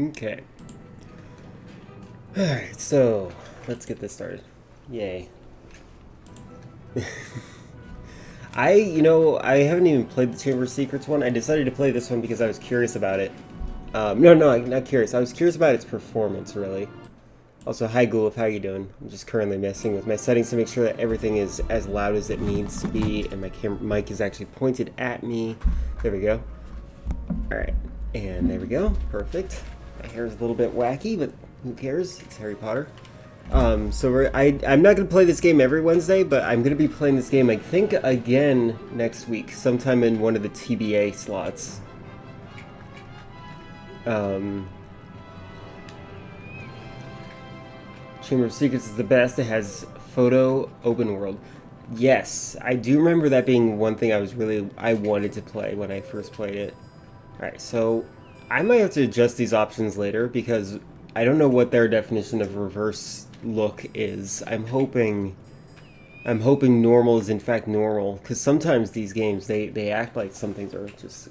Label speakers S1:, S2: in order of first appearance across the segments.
S1: Okay. Alright, so let's get this started. Yay. I haven't even played the Chamber of Secrets one. I decided to play this one because I was curious about it. No, not curious. I was curious about its performance, really. Also, hi Gulif, how you doing? I'm just currently messing with my settings to make sure that everything is as loud as it needs to be, and my mic is actually pointed at me. There we go. Alright, and there we go. Perfect. My hair is a little bit wacky, but who cares? It's Harry Potter. I'm not going to play this game every Wednesday, but I'm going to be playing this game, I think, again next week, sometime in one of the TBA slots. Chamber of Secrets is the best. It has photo open world. Yes, I do remember that being one thing I wanted to play when I first played it. Alright, so I might have to adjust these options later because I don't know what their definition of reverse look is. I'm hoping normal is in fact normal, because sometimes these games they act like some things are just,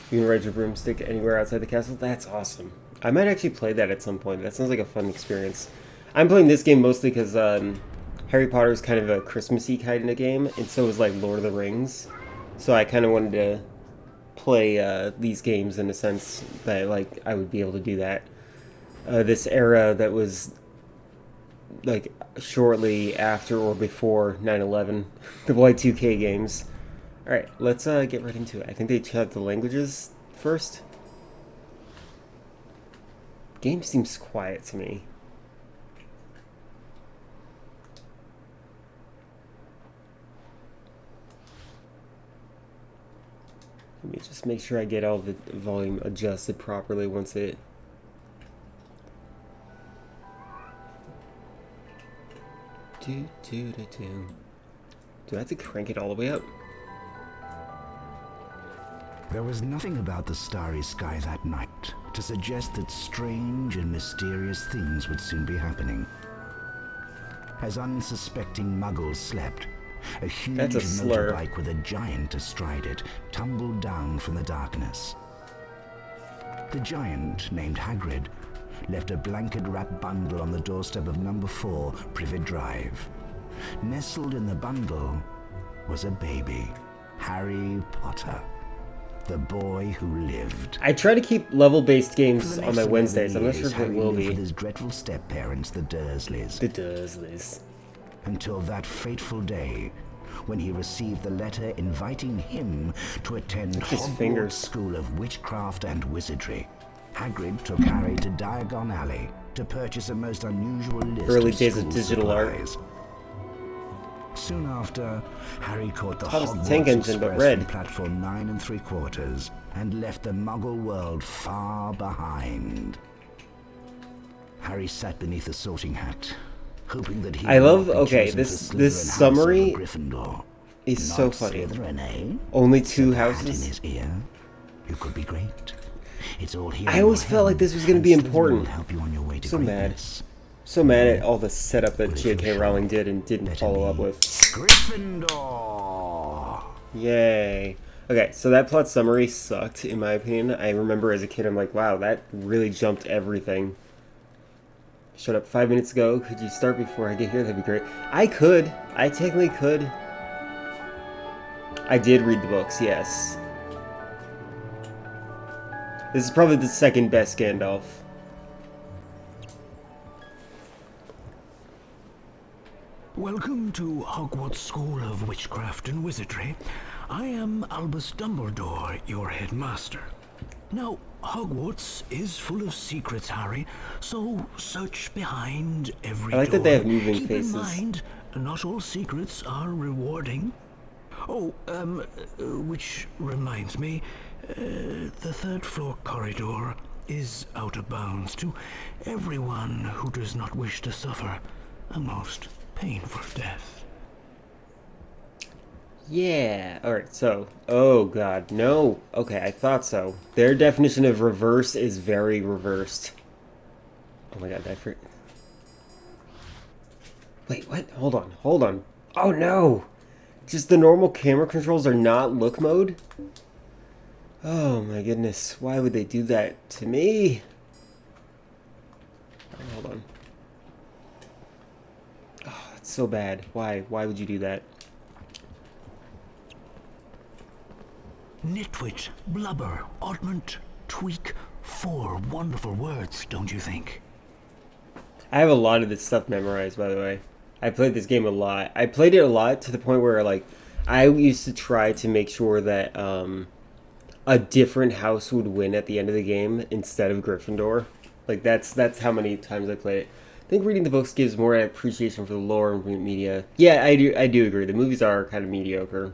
S1: you can ride your broomstick anywhere outside the castle. That's awesome. I might actually play that at some point. That sounds like a fun experience. I'm playing this game mostly because Harry Potter is kind of a Christmassy kind of game, and so is like Lord of the Rings. So I kind of wanted to play these games in a sense that like I would be able to do that. This era that was like shortly after or before 9/11, the Y2K games. All right, let's get right into it. I think they checked the languages first. Game seems quiet to me. Let me just make sure I get all the volume adjusted properly once it... Do I have to crank it all the way up?
S2: There was nothing about the starry sky that night to suggest that strange and mysterious things would soon be happening. As unsuspecting muggles slept, a huge motorbike with a giant astride it tumbled down from the darkness. The giant, named Hagrid, left a blanket-wrapped bundle on the doorstep of number 4, Privet Drive. Nestled in the bundle was a baby, Harry Potter, the boy who lived.
S1: I try to keep level-based games on my Wednesdays. I'm not sure if it will be.
S2: With his dreadful step-parents, the Dursleys.
S1: The Dursleys.
S2: Until that fateful day, when he received the letter inviting him to attend Hogwarts School of Witchcraft and Wizardry. Hagrid took Harry to Diagon Alley to purchase a most unusual list
S1: early
S2: of
S1: days of digital
S2: supplies.
S1: art.
S2: Soon after, Harry caught the Hogwarts
S1: tank engine, but
S2: Express
S1: red.
S2: from platform 9 3/4 and left the Muggle world far behind. Harry sat beneath a sorting hat, hoping that he
S1: I love.
S2: would
S1: Okay,
S2: chosen
S1: this
S2: for
S1: this
S2: Slytherin,
S1: summary
S2: House over Gryffindor.
S1: is
S2: Not
S1: so funny.
S2: Slytherin, eh?
S1: Only 2
S2: Said the hat in
S1: houses.
S2: his ear. You could be great. It's all here.
S1: I always felt like this was going to be important.
S2: Help you on your way to
S1: So mad.
S2: greatness.
S1: So mad at all the setup that J.K. Rowling did and didn't follow up with.
S2: Gryffindor.
S1: Yay. Okay, so that plot summary sucked, in my opinion. I remember as a kid, I'm like, wow, that really jumped everything. Shut up 5 minutes ago. Could you start before I get here? That'd be great. I could. I technically could. I did read the books, yes. This is probably the second best Gandalf.
S3: Welcome to Hogwarts School of Witchcraft and Wizardry. I am Albus Dumbledore, your headmaster. Now, Hogwarts is full of secrets, Harry, so search behind every door.
S1: I like that they have moving
S3: Keep
S1: faces.
S3: in mind, not all secrets are rewarding. Oh, which reminds me, the 3rd floor corridor is out of bounds to everyone who does not wish to suffer a most painful death.
S1: Yeah. Alright, so. Oh, God. No. Okay, I thought so. Their definition of reverse is very reversed. Oh my God, I forget. Wait, what? Hold on. Hold on. Oh, no! Just the normal camera controls are not look mode? Oh my goodness. Why would they do that to me? it's so bad. Why? Why would you do that?
S3: Nitwit, blubber, oddment, tweak. 4 wonderful words, don't you think?
S1: I have a lot of this stuff memorized, by the way. I played this game a lot. I played it a lot to the point where, like, I used to try to make sure that a different house would win at the end of the game instead of Gryffindor. Like, that's how many times I played it. I think reading the books gives more appreciation for the lore and media. Yeah, I do agree. The movies are kind of mediocre.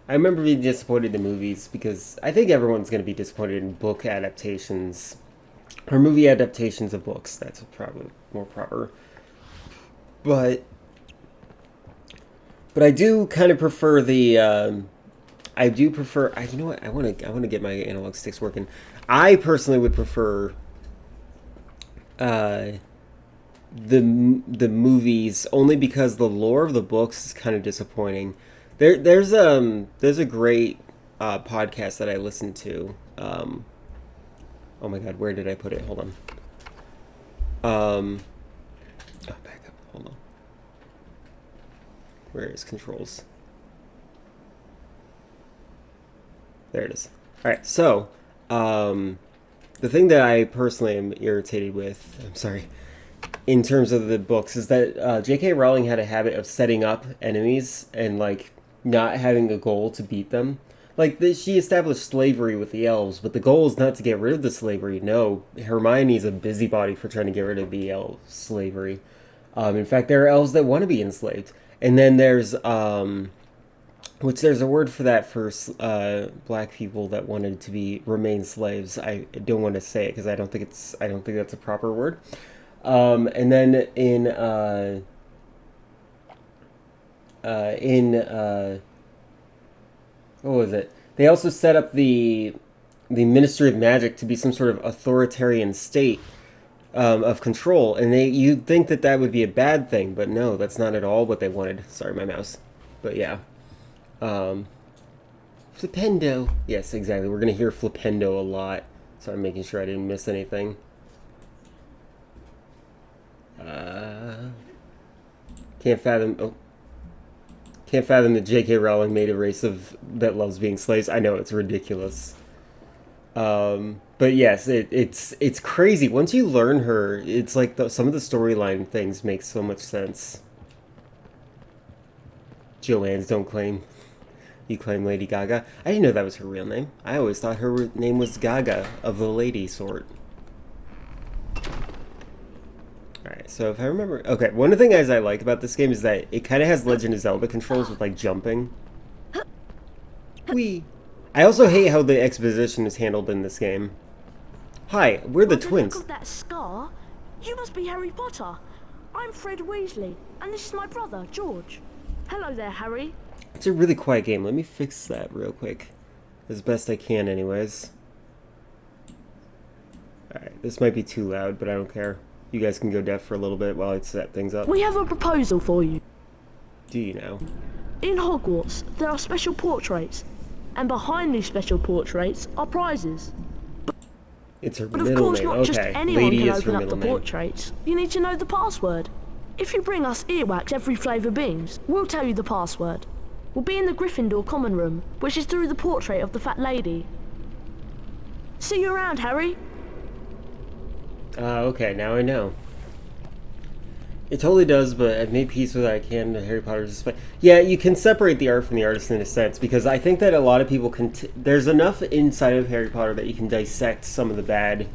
S1: I remember being disappointed in the movies because I think everyone's going to be disappointed in book adaptations or movie adaptations of books. That's probably more proper. But I do kind of prefer the. I do prefer. You know what? I want to get my analog sticks working. I personally would prefer. The movies only because the lore of the books is kind of disappointing. There's a great podcast that I listened to. Oh my god, where did I put it? Hold on. Back up. Hold on. Where is controls? There it is. All right. So, the thing that I personally am irritated with, I'm sorry, in terms of the books, is that J.K. Rowling had a habit of setting up enemies and like not having a goal to beat them. Like, she established slavery with the elves, but the goal is not to get rid of the slavery. No, Hermione's a busybody for trying to get rid of the elf slavery. In fact, there are elves that want to be enslaved. And then there's, which there's a word for that for black people that wanted to remain slaves. I don't want to say it because I don't think that's a proper word. And then in what was it? They also set up the Ministry of Magic to be some sort of authoritarian state of control, and you'd think that would be a bad thing, but no, that's not at all what they wanted. Sorry, my mouse. But yeah, Flipendo. Yes, exactly. We're gonna hear Flipendo a lot, so I'm making sure I didn't miss anything. Can't fathom that J.K. Rowling made a race that loves being slaves. I know, it's ridiculous. But yes, it's crazy. Once you learn her, it's like some of the storyline things make so much sense. Joanne's don't claim. You claim Lady Gaga. I didn't know that was her real name. I always thought her name was Gaga, of the lady sort. Alright, so if I remember... Okay, one of the things I like about this game is that it kind of has Legend of Zelda controls with, like, jumping. Whee! I also hate how the exposition is handled in this game. Hi, we're the twins.
S4: Look at that scar. You must be Harry Potter. I'm Fred Weasley, and this is my brother, George. Hello there, Harry.
S1: It's a really quiet game. Let me fix that real quick. As best I can, anyways. Alright, this might be too loud, but I don't care. You guys can go deaf for a little bit while I set things up.
S4: We have a proposal for you.
S1: Do you know?
S4: In Hogwarts, there are special portraits, and behind these special portraits are prizes.
S1: It's her
S4: But of
S1: middle
S4: course,
S1: name.
S4: not just
S1: Okay,
S4: anyone
S1: Lady
S4: can
S1: is her
S4: open up the
S1: middle name.
S4: portraits. You need to know the password. If you bring us earwax every flavour beans, we'll tell you the password. We'll be in the Gryffindor common room, which is through the portrait of the fat lady. See you around, Harry.
S1: Okay, now I know. It totally does, but I've made peace with what I can to Harry Potter's display. Yeah, you can separate the art from the artist in a sense, because I think that a lot of people can... There's enough inside of Harry Potter that you can dissect some of the bad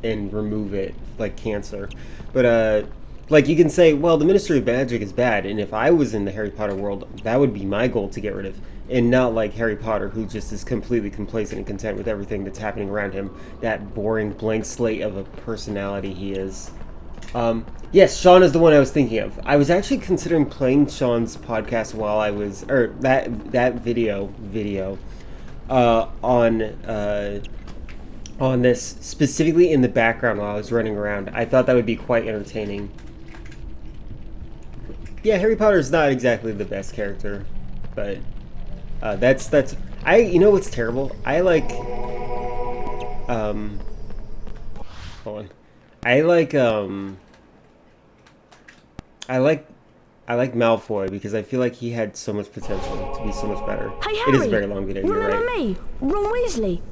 S1: and remove it, like cancer. But, like, you can say, well, the Ministry of Magic is bad, and if I was in the Harry Potter world, that would be my goal to get rid of. And not like Harry Potter, who just is completely complacent and content with everything that's happening around him. That boring blank slate of a personality he is. Yes, Sean is the one I was thinking of. I was actually considering playing Sean's podcast while I was... Or, that video on this, specifically in the background while I was running around. I thought that would be quite entertaining. Yeah, Harry Potter's not exactly the best character, but that's you know what's terrible? I like hold on. I like I like Malfoy because I feel like he had so much potential to be so much better.
S4: Hey,
S1: It is a
S4: Harry,
S1: very long video, you're
S4: remember
S1: right.
S4: me? Ron Weasley.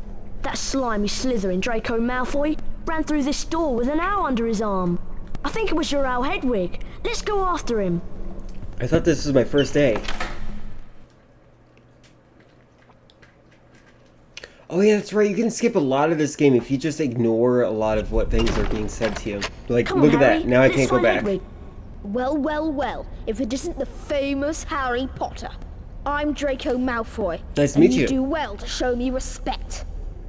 S4: That slimy Slytherin Draco Malfoy ran through this door with an owl under his arm. I think it was your owl Hedwig. Let's go after him.
S1: I thought this was my first day. Oh yeah, that's right. You can skip a lot of this game if you just ignore a lot of what things are being said to you. Like,
S4: Come
S1: look
S4: on,
S1: at
S4: Harry.
S1: that. Now I
S4: Let's
S1: can't go
S4: find
S1: back.
S4: Hedwig.
S5: Well, well, well, if it isn't the famous Harry Potter. I'm Draco Malfoy.
S1: Nice to
S5: and
S1: meet you.
S5: You do well to show me respect.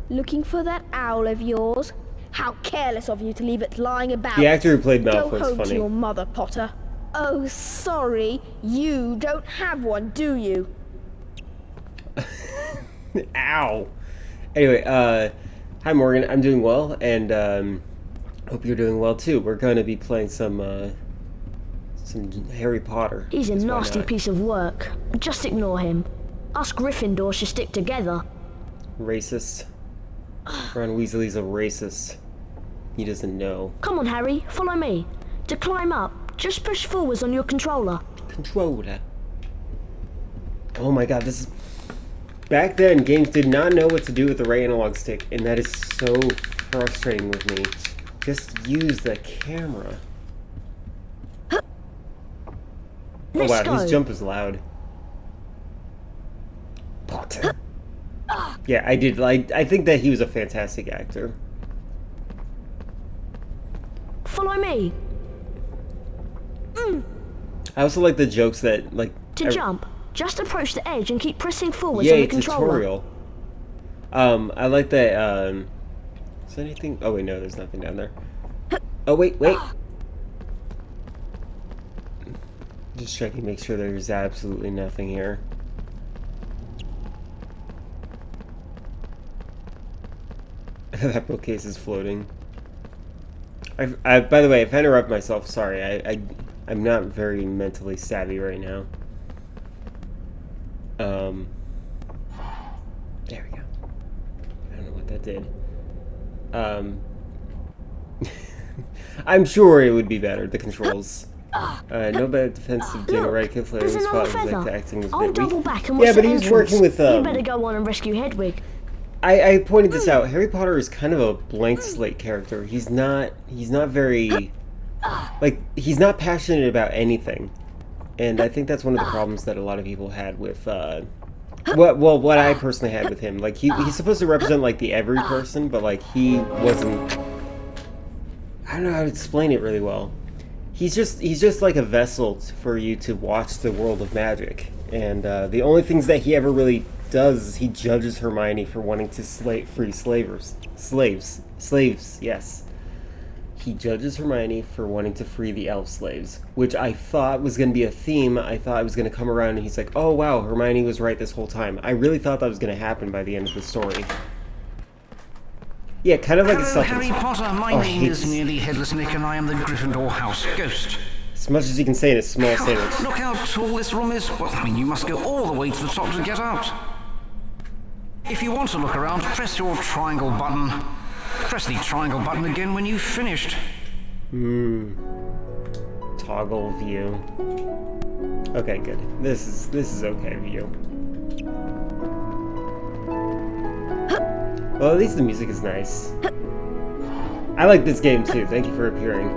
S5: Looking for that owl of yours? How careless of you to leave it lying about.
S1: The actor who played
S5: Go
S1: Malfoy is
S5: home to
S1: funny.
S5: your mother, Potter. Oh, sorry. You don't have one, do you?
S1: Ow. Anyway, hi Morgan. I'm doing well, and hope you're doing well too. We're going to be playing some Harry Potter.
S4: He's a
S1: 'cause why
S4: nasty
S1: not?
S4: piece of work. Just ignore him. Us Gryffindor should stick together.
S1: Racist. Ron Weasley's a racist. He doesn't know.
S4: Come on, Harry, follow me. To climb up, just push forwards on your controller.
S1: Controller. Oh my god, this is... Back then, games did not know what to do with the right analog stick, and that is so frustrating with me. Just use the camera. Oh
S4: Let's
S1: wow,
S4: go.
S1: his jump is loud. Potter. Yeah, I did. Like, I think that he was a fantastic actor.
S4: Follow me.
S1: I also like the jokes that, like...
S4: To jump, just approach the edge and keep pressing forwards
S1: Yay,
S4: on the controller.
S1: tutorial. I like that, is there anything? Oh wait, no, there's nothing down there. Oh wait. Just checking, make sure there's absolutely nothing here. That bookcase is floating. By the way, if I interrupt myself, sorry. I'm not very mentally savvy right now. There we go. I don't know what that did. I'm sure it would be better, the controls. No better defensive Daniel
S4: Look,
S1: Radcliffe
S4: there's
S1: players
S4: another
S1: fought like
S4: feather.
S1: the acting was a
S4: I'll
S1: bit
S4: double
S1: weak.
S4: back and watch
S1: Yeah, but
S4: the
S1: he's
S4: entrance.
S1: working with
S4: You better go on and rescue Hedwig.
S1: I pointed this out. Harry Potter is kind of a blank slate character. He's not very like he's not passionate about anything. And I think that's one of the problems that a lot of people had with what I personally had with him. Like he's supposed to represent like the every person, but like he wasn't. I don't know how to explain it really well. He's just like a vessel for you to watch the world of magic. And the only things that he ever really does is he judges Hermione for wanting to free slaves. Yes. He judges Hermione for wanting to free the elf slaves, which I thought was going to be a theme. I thought it was going to come around and he's like, oh wow, Hermione was right this whole time. I really thought that was going to happen by the end of the story. Yeah, kind of like a
S3: Hello,
S1: self.
S3: Harry Potter. My
S1: Oh, I
S3: name
S1: hate
S3: is
S1: this.
S3: Nearly Headless Nick, and I am the Gryffindor House Ghost.
S1: As much as you can say in a small sandwich.
S3: Look how tall this room is. Well, I mean, you must go all the way to the top to get out. If you want to look around, press your triangle button. Press the triangle button again when you've finished.
S1: Toggle view. Okay, good. This is okay view. Well, at least the music is nice. I like this game too. Thank you for appearing.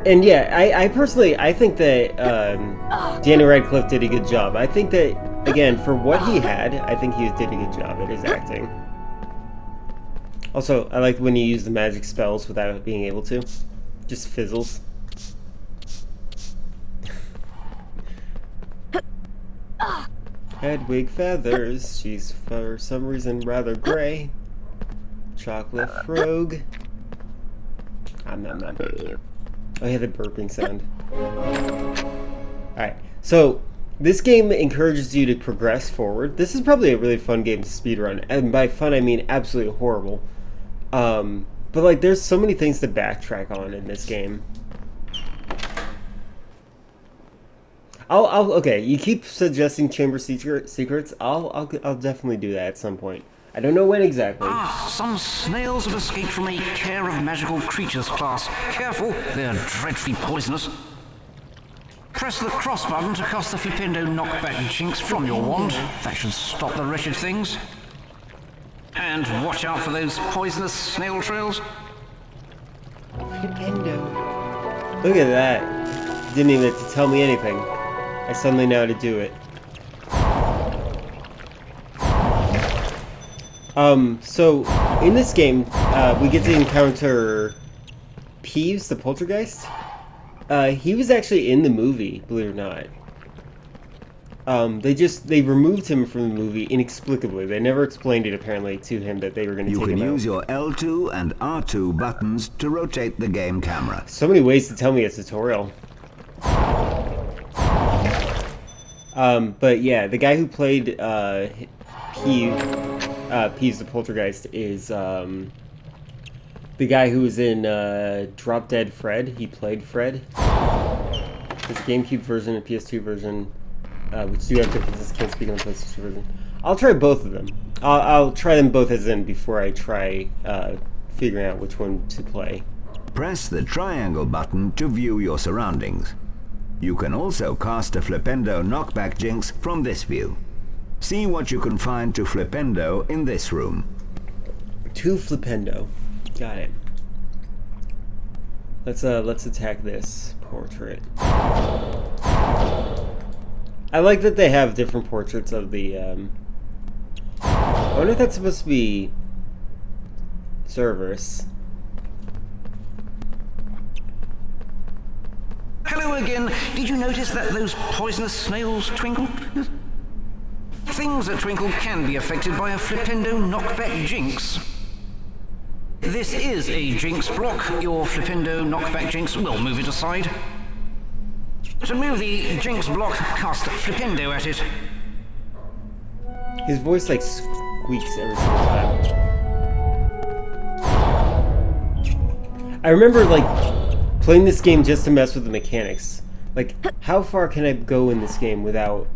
S1: And yeah, I personally, I think that Daniel Radcliffe did a good job. I think that, again, for what he had, I think he did a good job at his acting. Also, I like when you use the magic spells without being able to. Just fizzles. Hedwig Feathers, she's for some reason rather gray. Chocolate Frog. Nom. Oh yeah, the burping sound. Alright, so this game encourages you to progress forward. This is probably a really fun game to speedrun, and by fun I mean absolutely horrible. But like there's so many things to backtrack on in this game. Okay, you keep suggesting chamber secrets. I'll definitely do that at some point. I don't know when exactly.
S3: Ah, some snails have escaped from a care of magical creatures class. Careful, they're dreadfully poisonous. Press the cross button to cast the Flipendo knockback jinx from your wand. That should stop the wretched things. And watch out for those poisonous snail trails.
S1: Flipendo. Look at that. Didn't even have to tell me anything. I suddenly know how to do it. So in this game, we get to encounter Peeves, the poltergeist. He was actually in the movie, believe it or not. They removed him from the movie inexplicably. They never explained it apparently to him that they were going to
S2: You
S1: take
S2: can
S1: him out.
S2: use your L2 and R2 buttons to rotate the game camera.
S1: So many ways to tell me a tutorial. But yeah, the guy who played Peeves the Poltergeist is the guy who was in Drop Dead Fred. He played Fred. There's a GameCube version and PS2 version, which do have differences. Can't speak on the PlayStation version. I'll try both of them. I'll try them both as in before I try figuring out which one to play.
S2: Press the triangle button to view your surroundings. You can also cast a Flipendo knockback jinx from this view. See what you can find to Flipendo in this room.
S1: To Flipendo. Got it. Let's attack this portrait. I like that they have different portraits of the I wonder if that's supposed to be Cerberus.
S3: Hello again. Did you notice that those poisonous snails twinkle? Things that twinkle can be affected by a Flipendo knockback jinx. This is a jinx block. Your Flipendo knockback jinx will move it aside. To move the jinx block, cast Flipendo at it.
S1: His voice like squeaks every single time. I remember like playing this game just to mess with the mechanics. Like, how far can I go in this game without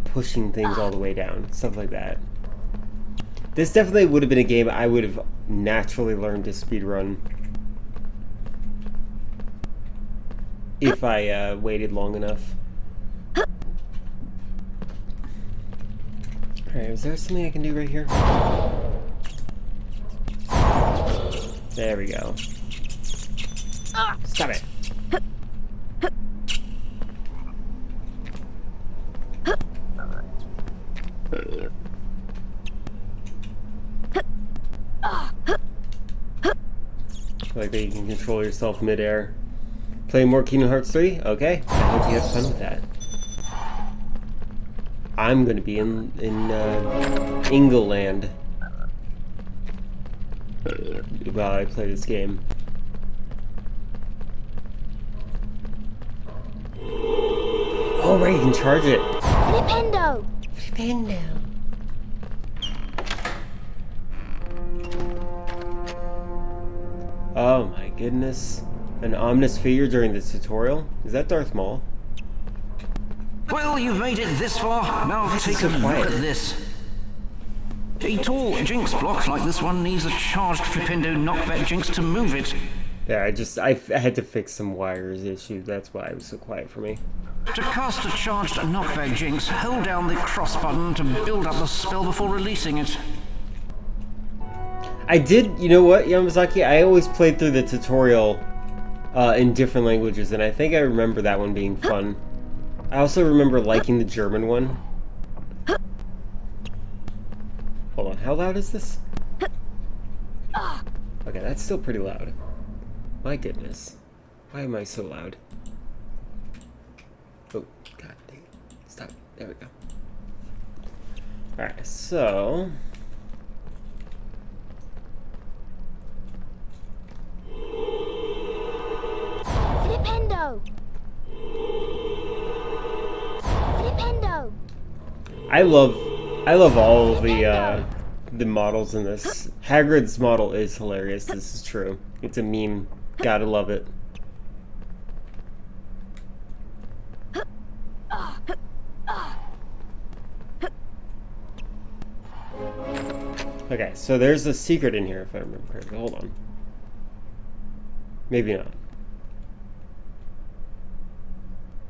S1: pushing things all the way down? Stuff like that. This definitely would have been a game I would have naturally learned to speedrun if I waited long enough. Alright, is there something I can do right here? There we go. Stop it. Like that you can control yourself mid-air. Play more Kingdom Hearts 3? Okay. I hope you have fun with that. I'm gonna be in Ingleland while I play this game. Oh right, you can charge it.
S5: Flipendo!
S1: Flipendo. Oh my goodness. An ominous figure during the tutorial? Is that Darth Maul?
S3: Well, you've made it this far. Now
S1: This
S3: take
S1: is
S3: a
S1: so
S3: look
S1: quiet.
S3: at this. A tall jinx block like this one needs a charged Flipendo knockback jinx to move it.
S1: Yeah, I had to fix some wires issue. That's why it was so quiet for me.
S3: To cast a charged knockback jinx, hold down the cross button to build up the spell before releasing it.
S1: I did, you know what, Yamazaki? I always played through the tutorial in different languages, and I think I remember that one being fun. I also remember liking the German one. Hold on, how loud is this? Okay, that's still pretty loud. My goodness. Why am I so loud? Oh, god dang it. Stop. There we go. Alright, so...
S5: Flipendo! Flipendo!
S1: I love all of the models in this. Hagrid's model is hilarious. This is true. It's a meme. Gotta love it. Okay, so there's a secret in here if I remember correctly. Hold on. Maybe not.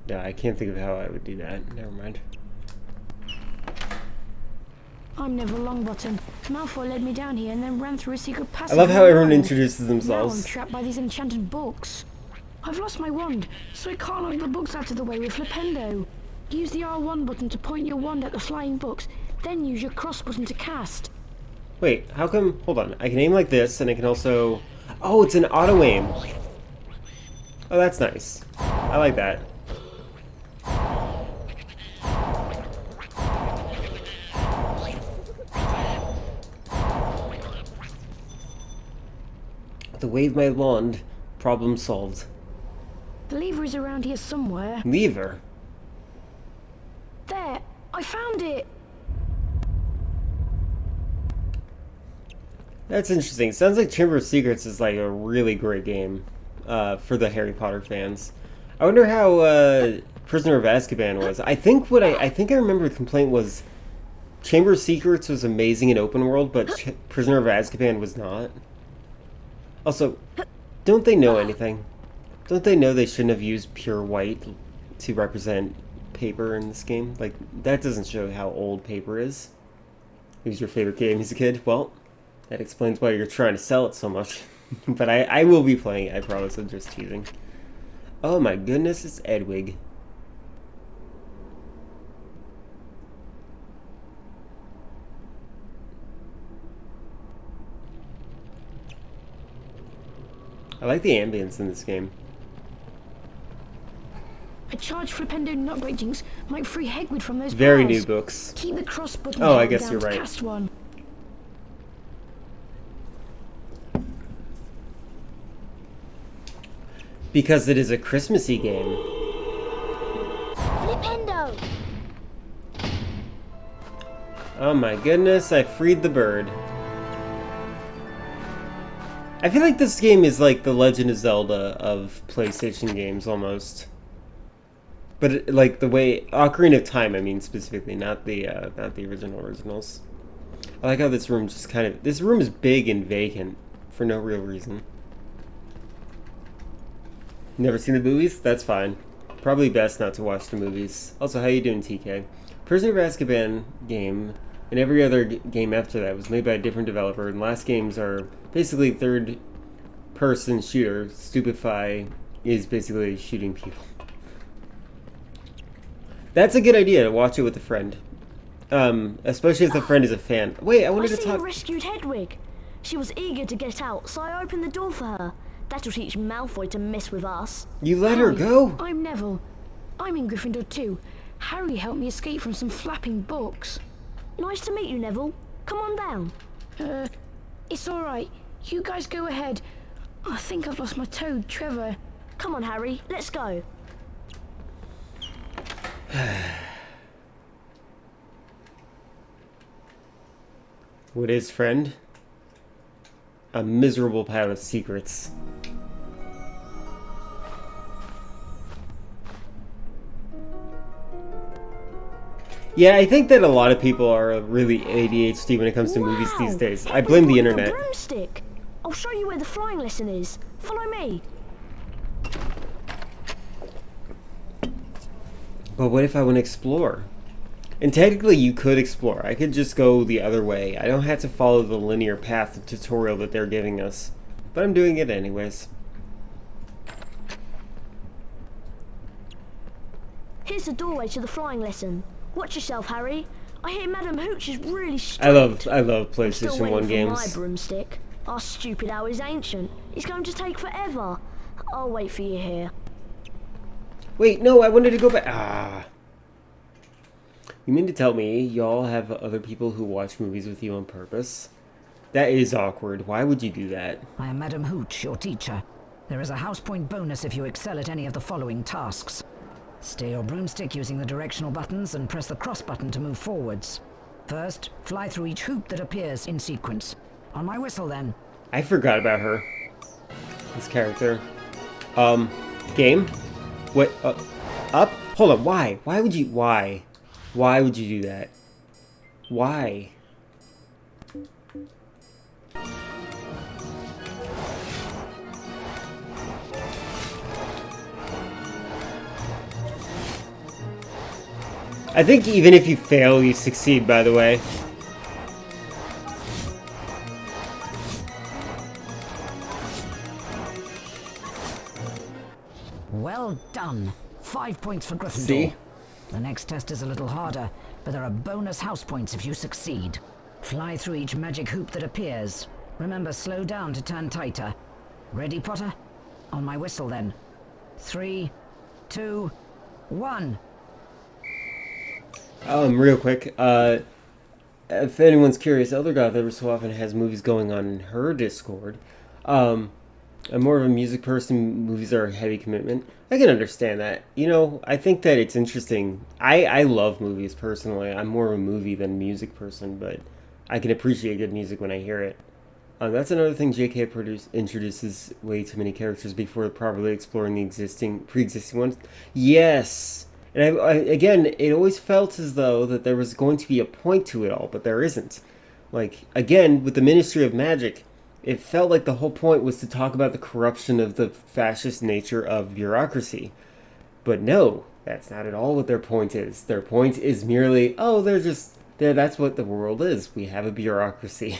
S1: Yeah, I can't think of how I would do that. Never mind.
S6: I'm Neville Longbottom. Malfoy led me down here and then ran through a secret passage.
S1: I love how
S6: in the
S1: everyone
S6: wall.
S1: introduces
S6: Now I'm
S1: themselves.
S6: trapped by these enchanted books. I've lost my wand, so I can't knock the books out of the way with Flipendo. Use the R1 button to point your wand at the flying books, then use your cross button to cast.
S1: Wait, how come... Hold on. I can aim like this, and I can also... Oh, it's an auto-aim. Oh, that's nice. I like that. To wave my wand, problem solved.
S6: The lever is around here somewhere.
S1: Lever?
S6: There! I found it!
S1: That's interesting. Sounds like Chamber of Secrets is like a really great game for the Harry Potter fans. I wonder how Prisoner of Azkaban was. I think I remember the complaint was Chamber of Secrets was amazing in open world, but Prisoner of Azkaban was not. Also, don't they know anything? Don't they know they shouldn't have used pure white to represent paper in this game? Like, that doesn't show how old paper is. It was your favorite game as a kid? Well, that explains why you're trying to sell it so much. But I will be playing it, I promise. I'm just teasing. Oh my goodness, it's Edwig. I like the ambience in this game.
S6: I charged Flipendo Nutbright Jinx might free Hagrid from those
S1: Very
S6: bars.
S1: new books.
S6: Keep the cross button
S1: Oh, I
S6: held
S1: guess
S6: down
S1: you're
S6: to
S1: right.
S6: cast one.
S1: Because it is a Christmassy game.
S5: Flipendo!
S1: Oh my goodness, I freed the bird. I feel like this game is like the Legend of Zelda of PlayStation games, almost. But like the way Ocarina of Time, I mean specifically, not the originals. I like how this room just kind of... This room is big and vacant for no real reason. Never seen the movies? That's fine. Probably best not to watch the movies. Also, how you doing, TK? Prisoner of Azkaban game and every other game after that was made by a different developer, and last games are basically third-person shooter. Stupefy is basically shooting people. That's a good idea, to watch it with a friend. Especially if the friend is a fan. Wait, I
S4: I
S1: wanted to
S4: see you
S1: talk...
S4: rescued Hedwig. She was eager to get out, so I opened the door for her. That'll teach Malfoy to mess with us.
S1: You let her
S6: Hi,
S1: go?
S6: I'm Neville. I'm in Gryffindor too. Harry helped me escape from some flapping books.
S4: Nice to meet you, Neville. Come on down.
S6: It's alright. You guys go ahead. I think I've lost my toad, Trevor.
S4: Come on, Harry. Let's go.
S1: What is, friend? A miserable pile of secrets. Yeah, I think that a lot of people are really ADHD when it comes to movies these days. I
S4: Hedwig
S1: blame the
S4: got your
S1: internet.
S4: broomstick. I'll show you where the flying lesson is. Follow me.
S1: But what if I want to explore? And technically you could explore. I could just go the other way. I don't have to follow the linear path of tutorial that they're giving us. But I'm doing it anyways.
S4: Here's the doorway to the flying lesson. Watch yourself, Harry. I hear Madam Hooch is really strict.
S1: I love
S4: Still
S1: PlayStation 1
S4: waiting for
S1: games.
S4: my broomstick. Our stupid owl is ancient. It's going to take forever. I'll wait for you here.
S1: Wait, no, I wanted to go back. Ah. You mean to tell me y'all have other people who watch movies with you on purpose? That is awkward. Why would you do that?
S7: I am Madam Hooch, your teacher. There is a house point bonus if you excel at any of the following tasks. Steer your broomstick using the directional buttons and press the cross button to move forwards. First, fly through each hoop that appears in sequence. On my whistle, then.
S1: I forgot about her. This character. Game? What? Up? Hold on, why? Why would you do that? Why? I think even if you fail, you succeed, by the way.
S7: Well done. 5 points for Gryffindor.
S1: See?
S7: The next test is a little harder, but there are bonus house points if you succeed. Fly through each magic hoop that appears. Remember, slow down to turn tighter. Ready, Potter? On my whistle, then. 3, 2, 1.
S1: Real quick, if anyone's curious, Eldergoth ever so often has movies going on in her Discord. I'm more of a music person. Movies are a heavy commitment. I can understand that. You know, I think that it's interesting. I love movies personally. I'm more of a movie than music person, but I can appreciate good music when I hear it. That's another thing J.K. introduces way too many characters before properly exploring the pre-existing ones. Yes! And again, it always felt as though that there was going to be a point to it all, but there isn't. Like, again, with the Ministry of Magic, it felt like the whole point was to talk about the corruption of the fascist nature of bureaucracy. But no, that's not at all what their point is. Their point is merely, oh, that's what the world is. We have a bureaucracy.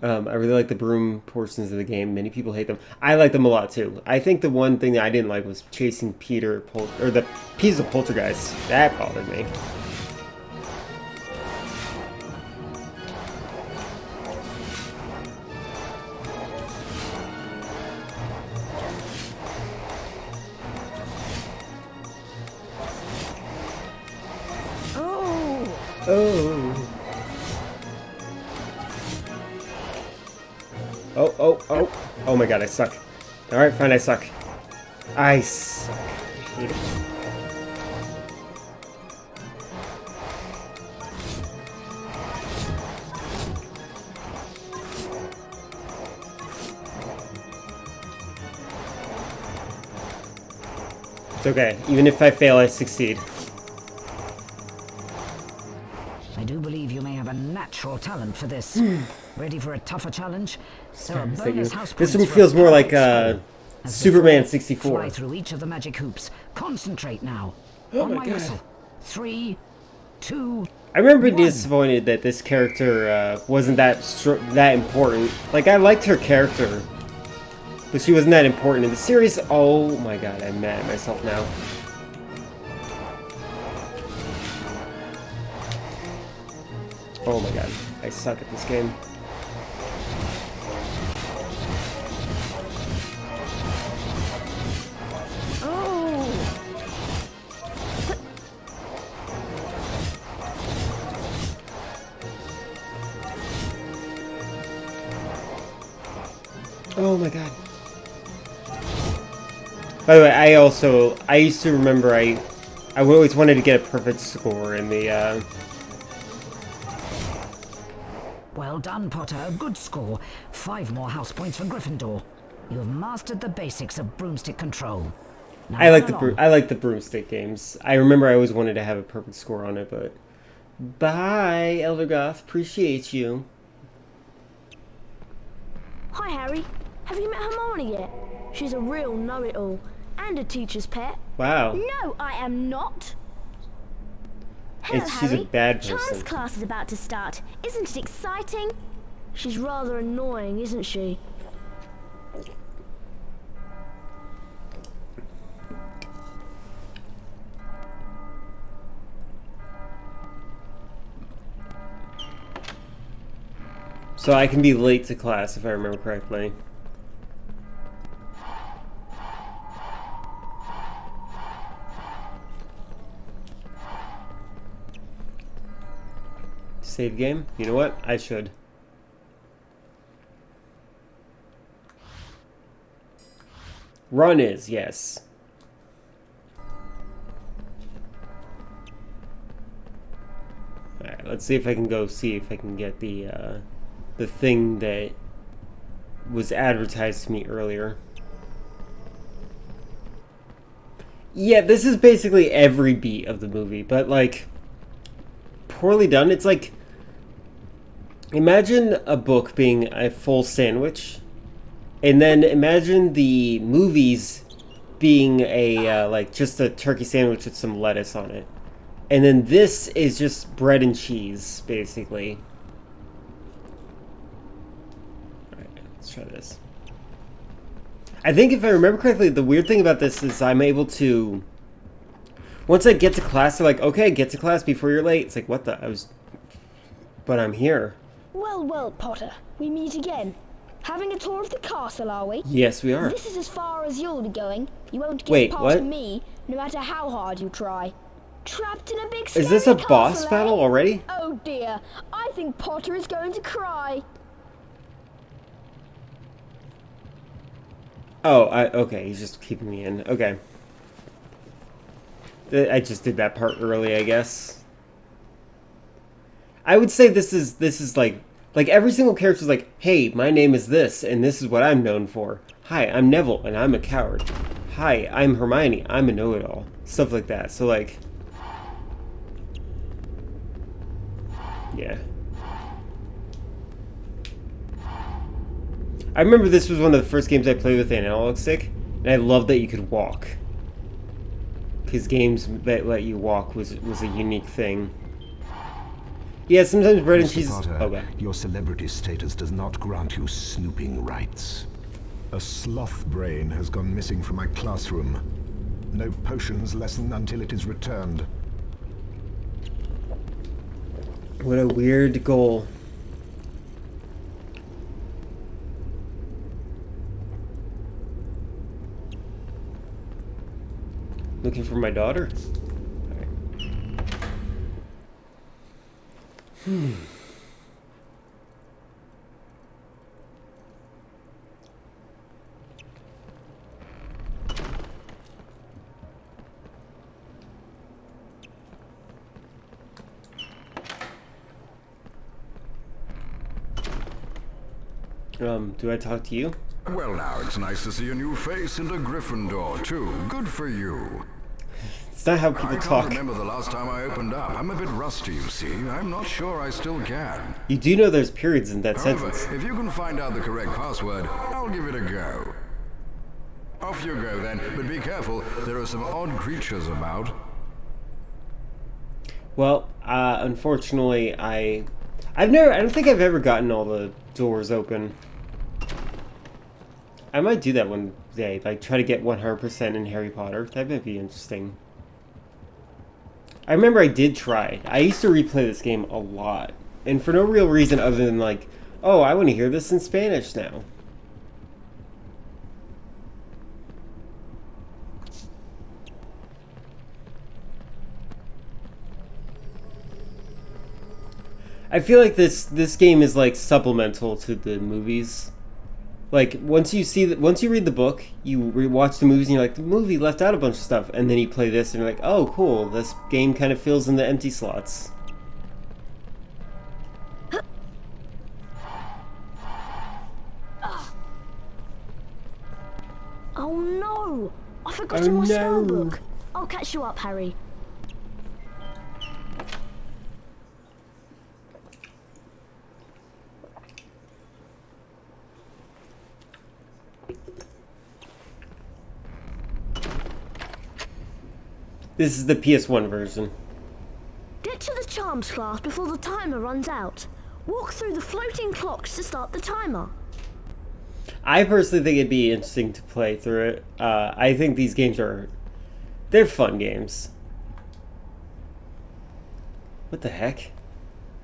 S1: I really like the broom portions of the game. Many people hate them. I like them a lot too. I think the one thing that I didn't like was chasing the piece of poltergeist. That bothered me. Oh. Oh. Oh my god, I suck. Alright, fine, I suck. I suck. I hate it. It's okay. Even if I fail, I succeed.
S7: I do believe you may have a natural talent for this. Ready for a tougher challenge? So a bonus house
S1: This
S7: points
S1: one
S7: for
S1: feels
S7: a
S1: more like
S7: perfect score. As
S1: Superman
S7: before,
S1: 64.
S7: Fly through each of the magic hoops. Concentrate now.
S1: Oh
S7: On
S1: my
S7: my
S1: God.
S7: whistle. 3, 2.
S1: I remember being
S7: One.
S1: disappointed that this character wasn't that important. Like, I liked her character, but she wasn't that important in the series. Oh my god, I'm mad at myself now. Oh my god, I suck at this game. Oh my god. By the way, I used to remember I always wanted to get a perfect score in the,
S7: Well done, Potter. A good score. 5 more house points for Gryffindor. You have mastered the basics of broomstick control. Now
S1: I like
S7: run along.
S1: I like the broomstick games. I remember I always wanted to have a perfect score on it, but... Bye, Eldergoth. Appreciate you.
S4: Hi, Harry. Have you met Hermione yet? She's a real know-it-all and a teacher's pet.
S1: Wow.
S5: No, I am not. Hello,
S1: She's a
S5: Harry.
S1: bad
S5: Charms
S1: person.
S5: class is about to start. Isn't it exciting?
S4: She's rather annoying, isn't she?
S1: So I can be late to class if I remember correctly. Save game? You know what? I should. Run is, yes. Alright, let's see if I can go see if I can get the thing that was advertised to me earlier. Yeah, this is basically every beat of the movie, but like poorly done. It's like, imagine a book being a full sandwich, and then imagine the movies being a like just a turkey sandwich with some lettuce on it. And then this is just bread and cheese, basically. Alright, let's try this. I think if I remember correctly, the weird thing about this is I'm able to... Once I get to class, they're like, okay, get to class before you're late. It's like, what the... But I'm here.
S5: Well, well, Potter, we meet again. Having a tour of the castle, are we?
S1: Yes, we are.
S5: This is as far as you'll be going. You won't get
S1: Wait,
S5: past
S1: what?
S5: me, no matter how hard you try. Trapped in a big
S1: Is this a
S5: scary
S1: boss
S5: castle,
S1: battle
S5: eh?
S1: already?
S5: Oh dear, I think Potter is going to cry.
S1: Oh, okay, he's just keeping me in. Okay. I just did that part early, I guess. I would say this is like every single character is like, hey, my name is this, and this is what I'm known for. Hi, I'm Neville, and I'm a coward. Hi, I'm Hermione, I'm a know-it-all. Stuff like that. So like, yeah. I remember this was one of the first games I played with an analog stick, and I loved that you could walk. Because games that let you walk was a unique thing. Yeah, sometimes bread and
S8: Mr.
S1: cheese...
S8: Potter,
S1: Okay.
S8: your celebrity status does not grant you snooping rights. A sloth brain has gone missing from my classroom. No potions lesson until it is returned.
S1: What a weird goal. Looking for my daughter? Alright. Do I talk to you?
S9: Well, now, it's nice to see a new face and a Gryffindor, too. Good for you.
S1: It's not how
S9: I
S1: people
S9: can't
S1: talk.
S9: remember the last time I opened up. I'm a bit rusty, you see. I'm not sure I still can.
S1: You do know there's periods in that
S9: However,
S1: sentence.
S9: if you can find out the correct password, I'll give it a go. Off you go, then. But be careful. There are some odd creatures about.
S1: Well, unfortunately, I don't think I've ever gotten all the doors open. I might do that one day, like try to get 100% in Harry Potter. That might be interesting. I remember I did try. I used to replay this game a lot. And for no real reason other than like, oh, I want to hear this in Spanish now. I feel like this game is like supplemental to the movies. Like once you read the book, you watch the movies, and you're like, the movie left out a bunch of stuff, and then you play this, and you're like, oh, cool. This game kind of fills in the empty slots.
S4: Oh no! I forgot
S1: Oh,
S4: my spell
S1: no.
S4: book. I'll catch you up, Harry.
S1: This is the PS1 version.
S4: Get to the charms class before the timer runs out. Walk through the floating clocks to start the timer.
S1: I personally think it'd be interesting to play through it. I think these games they're fun games. What the heck?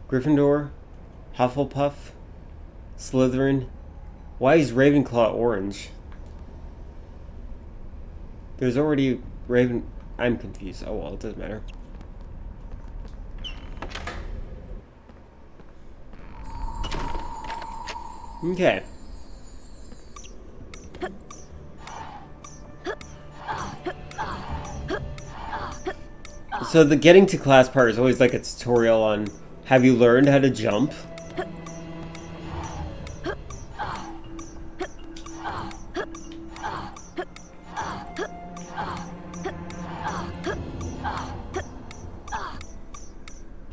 S1: Gryffindor? Hufflepuff? Slytherin? Why is Ravenclaw orange? There's already Raven... I'm confused. Oh well, it doesn't matter. Okay. So the getting to class part is always like a tutorial on, have you learned how to jump?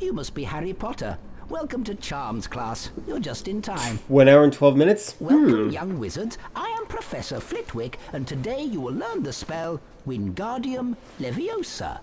S10: You must be Harry Potter. Welcome to Charms class. You're just in time.
S1: 1 hour and 12 minutes?
S10: Welcome, young wizards. I am Professor Flitwick, and today you will learn the spell Wingardium Leviosa.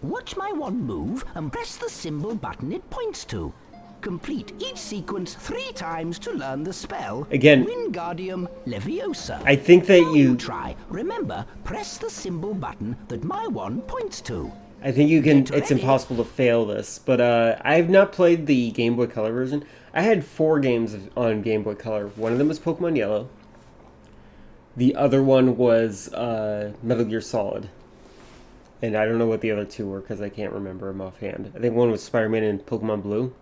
S10: Watch my wand move and press the symbol button it points to. Complete each sequence 3 times to learn the spell.
S1: Again,
S10: Wingardium Leviosa.
S1: I think that you
S10: try. Remember, press the symbol button that my wand points to.
S1: I think you can.
S10: Get
S1: It's
S10: ready.
S1: impossible to fail this, but I've not played the Game Boy Color version. I had 4 games on Game Boy Color. One of them was Pokemon Yellow. The other one was Metal Gear Solid. And I don't know what the other 2 were because I can't remember them offhand. I think one was Spider-Man and Pokemon Blue.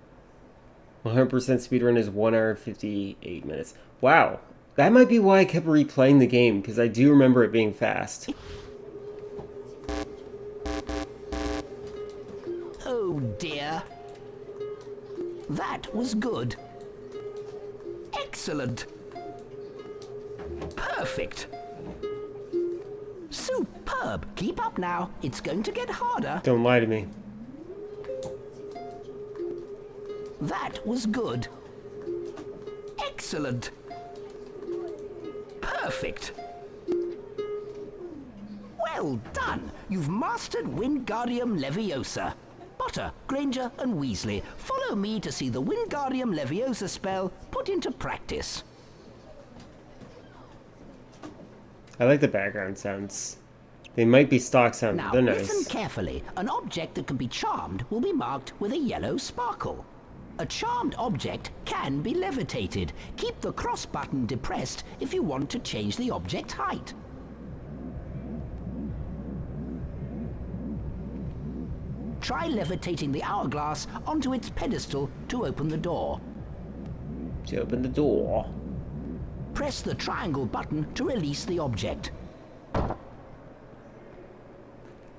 S1: 100% speedrun is 1 hour and 58 minutes. Wow. That might be why I kept replaying the game, because I do remember it being fast.
S10: Oh dear. That was good. Excellent. Perfect. Superb. Keep up now. It's going to get harder.
S1: Don't lie to me.
S10: That was good. Excellent. Perfect. Well done. You've mastered Wingardium Leviosa. Potter, Granger, and Weasley, follow me to see the Wingardium Leviosa spell put into practice.
S1: I like the background sounds. They might be stock sounds,
S10: Now
S1: but they're
S10: listen
S1: nice.
S10: carefully. An object that can be charmed will be marked with a yellow sparkle. A charmed object can be levitated. Keep the cross button depressed if you want to change the object's height. Try levitating the hourglass onto its pedestal to open the door.
S1: To open the door.
S10: Press the triangle button to release the object.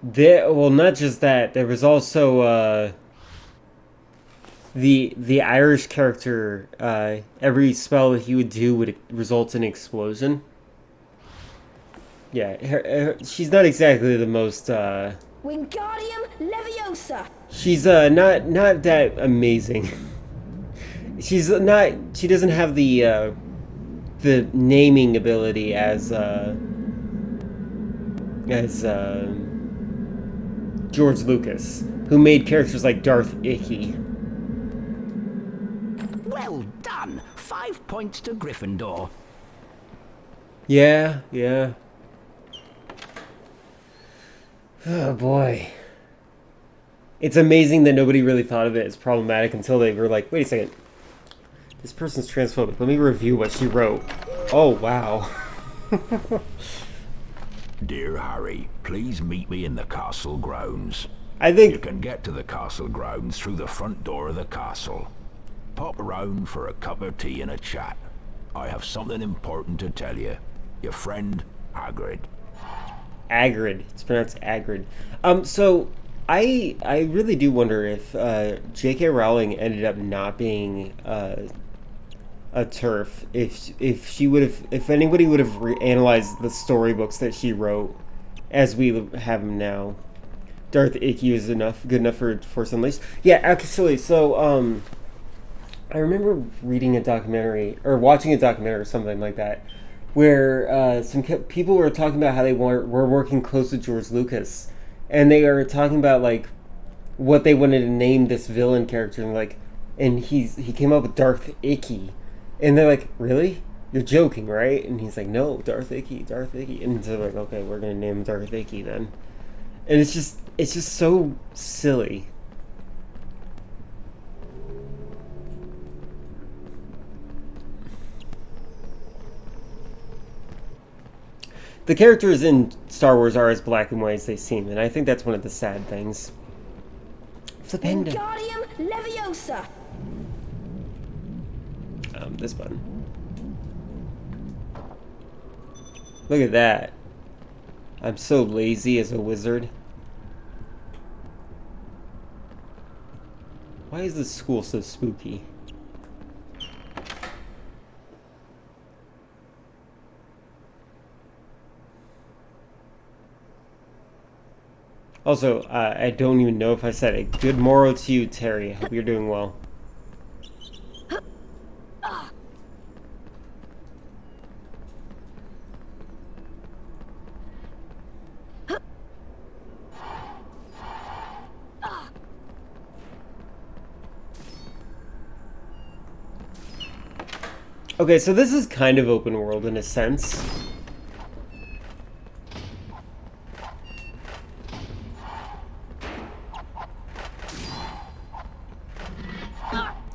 S1: Well, not just that. There was also the Irish character. Every spell that he would do would result in an explosion. Yeah, she's not exactly the most.
S5: Wingardium Leviosa.
S1: She's not that amazing. She's not. She doesn't have the naming ability as George Lucas, who made characters like Darth Icky.
S10: Well done. 5 points to Gryffindor.
S1: Yeah. Oh boy. It's amazing that nobody really thought of it as problematic until they were like, wait a second. This person's transphobic. Let me review what she wrote. Oh, wow.
S11: Dear Harry, please meet me in the castle grounds.
S1: I think
S11: you can get to the castle grounds through the front door of the castle. Pop around for a cup of tea and a chat. I have something important to tell you. Your friend, Hagrid.
S1: Hagrid. It's pronounced Hagrid. So I really do wonder if J.K. Rowling ended up not being a TERF if anybody would have analyzed the storybooks that she wrote as we have them now. Darth Icky is good enough for Force Unleashed. Yeah, actually, so I remember reading a documentary or watching a documentary or something like that, where some people were talking about how they were working close with George Lucas, and they are talking about like what they wanted to name this villain character, and he came up with Darth Icky, and they're like, really? You're joking, right? And he's like, no, Darth Icky, and so they're like, okay, we're gonna name him Darth Icky then, and it's just so silly. The characters in Star Wars are as black and white as they seem, and I think that's one of the sad things. Flipendo.
S5: Wingardium Leviosa.
S1: This button. Look at that. I'm so lazy as a wizard. Why is this school so spooky? Also, I don't even know if I said it. Good morrow to you, Terry. Hope you're doing well. Okay, so this is kind of open world in a sense.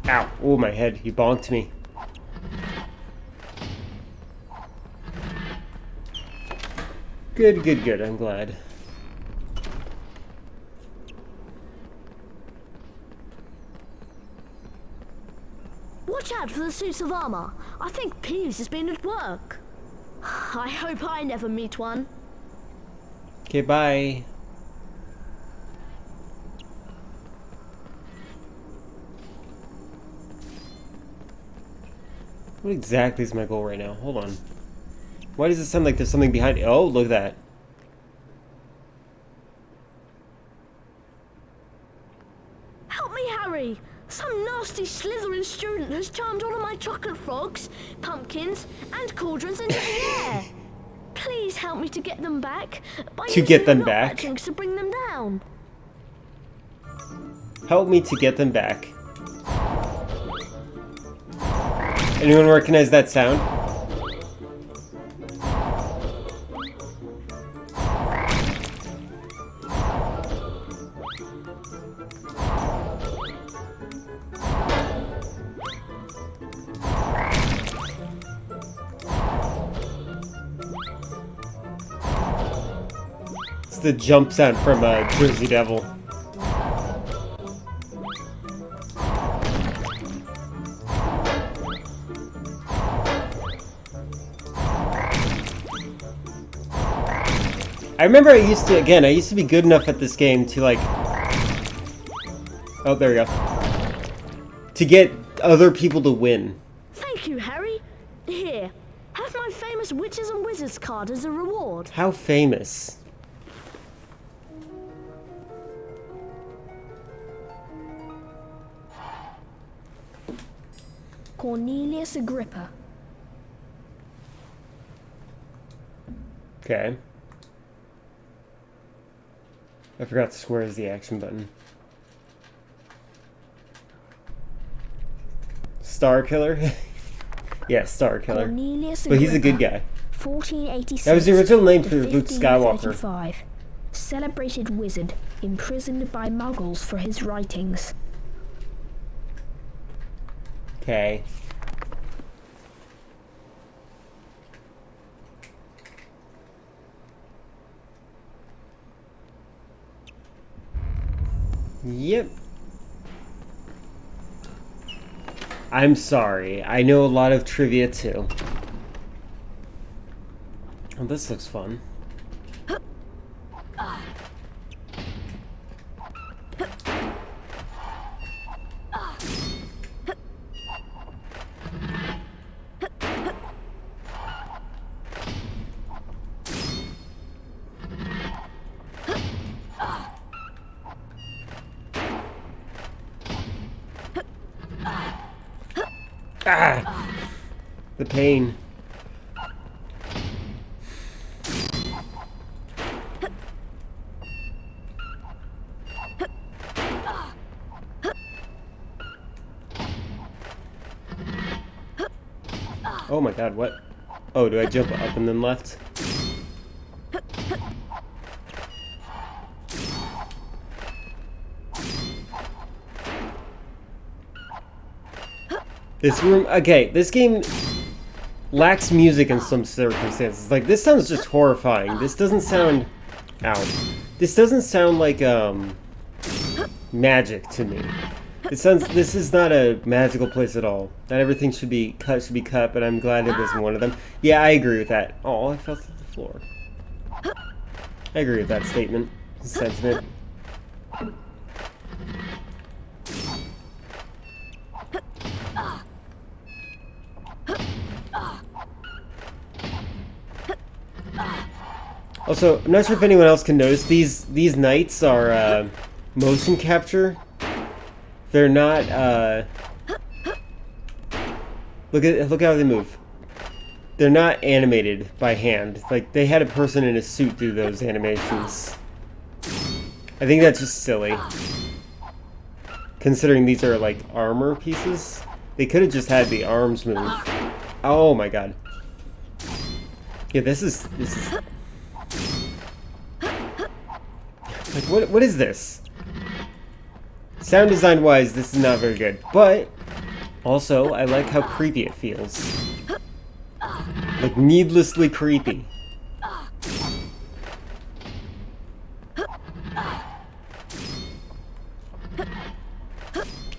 S1: Ow. Oh, my head. He bonked me. Good, good, good. I'm glad.
S4: Watch out for the suits of armor. I think Peeves has been at work. I hope I never meet one.
S1: Okay, bye. What exactly is my goal right now? Hold on. Why does it sound like there's something behind it? Oh, look at that.
S4: Help me, Harry! Some nasty Slytherin student has charmed all of my chocolate frogs, pumpkins, and cauldrons into the air. Please help me to get them back.
S1: To get them back?
S4: To bring them down.
S1: Help me to get them back. Anyone recognize that sound? It's the jump sound from Jersey Devil. I remember I used to be good enough at this game to like... Oh, there we go. To get other people to win.
S4: Thank you, Harry. Here, have my famous Witches and Wizards card as a reward.
S1: How famous?
S5: Cornelius Agrippa.
S1: Okay. I forgot to square is the action button. Star Killer? Yeah, Star Killer.
S5: Cornelius
S1: But he's a good
S5: Agrippa,
S1: guy.
S5: 1486.
S1: That was the original name
S5: to
S1: for Luke Skywalker.
S5: 1535. Celebrated wizard, imprisoned by muggles for his writings.
S1: Okay. Yep. I'm sorry. I know a lot of trivia too. Oh, this looks fun. Ah! The pain. Oh my god, what? Oh, do I jump up and then left? This room, okay, this game lacks music in some circumstances. Like, this sounds just horrifying. This doesn't sound, ow. This doesn't sound like, magic to me. This is not a magical place at all. Not everything should be cut, but I'm glad it wasn't one of them. Yeah, I agree with that. Oh, I fell to the floor. I agree with that statement, sentiment. Also, I'm not sure if anyone else can notice, these knights are motion capture. They're not look how they move. They're not animated by hand. Like, they had a person in a suit do those animations. I think that's just silly. Considering these are like armor pieces. They could have just had the arms move. Oh my god. Yeah, this is like what is this? Sound design wise, this is not very good, but also I like how creepy it feels. Like needlessly creepy.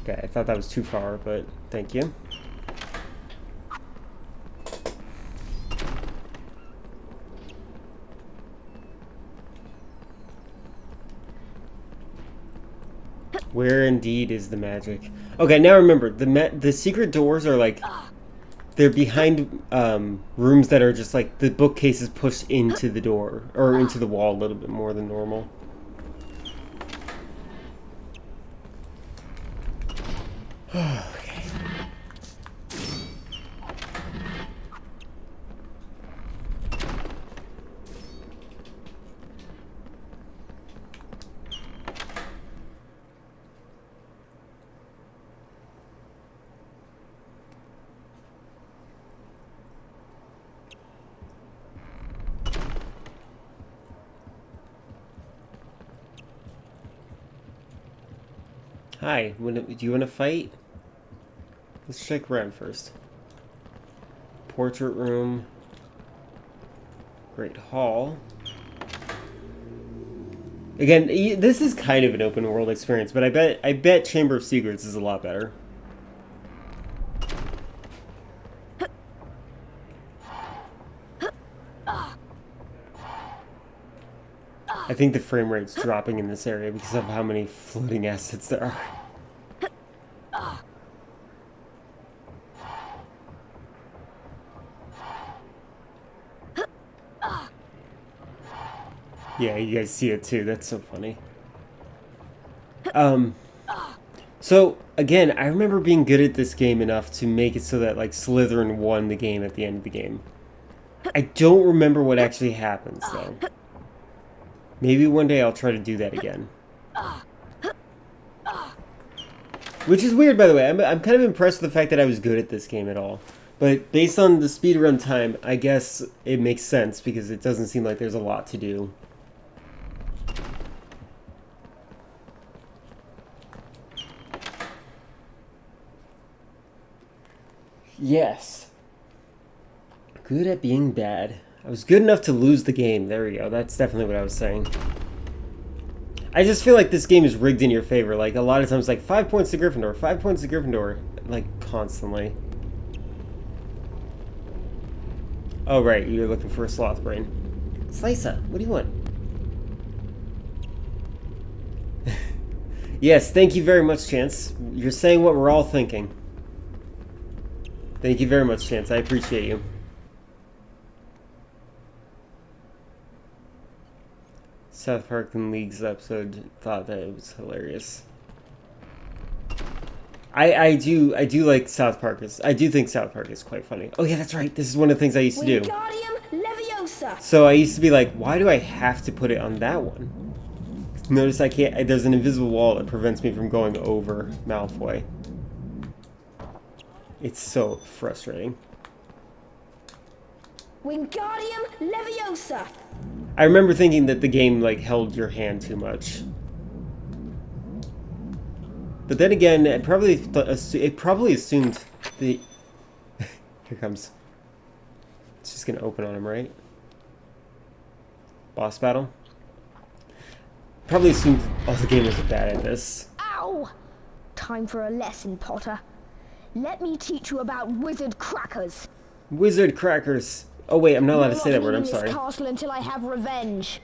S1: Okay, I thought that was too far, but thank you. Where indeed is the magic? Okay, now remember, the secret doors are like, they're behind rooms that are just like, the bookcase is pushed into the door, or into the wall a little bit more than normal. Okay. Hi, do you want to fight? Let's check around first. Portrait room. Great hall. Again, this is kind of an open world experience, but I bet Chamber of Secrets is a lot better. I think the frame rate's dropping in this area because of how many floating assets there are. Yeah, you guys see it too. That's so funny. So, again, I remember being good at this game enough to make it so that, like, Slytherin won the game at the end of the game. I don't remember what actually happens, though. Maybe one day I'll try to do that again. Which is weird, by the way. I'm kind of impressed with the fact that I was good at this game at all. But based on the speedrun time, I guess it makes sense because it doesn't seem like there's a lot to do. Yes. Good at being bad. I was good enough to lose the game. There we go. That's definitely what I was saying. I just feel like this game is rigged in your favor. Like, a lot of times, like, 5 points to Gryffindor, 5 points to Gryffindor. Like, constantly. Oh, right. You're looking for a sloth brain. Slicer, what do you want? Yes, thank you very much, Chance. You're saying what we're all thinking. Thank you very much, Chance. I appreciate you. South Park and League's episode thought that it was hilarious. I do like South Park. I do think South Park is quite funny. Oh yeah, that's right. This is one of the things I used to do. So I used to be like, why do I have to put it on that one? Notice I can't. There's an invisible wall that prevents me from going over Malfoy. It's so frustrating.
S5: Wingardium Leviosa.
S1: I remember thinking that the game like held your hand too much. But then again, it probably assumed the here comes. It's just gonna open on him, right? Boss battle. Probably assumed all the gamers are bad at this.
S5: Ow! Time for a lesson, Potter. Let me teach you about wizard crackers.
S1: Wizard crackers. Oh wait, I'm not allowed to say that word. I'm sorry.
S5: This castle until I have revenge.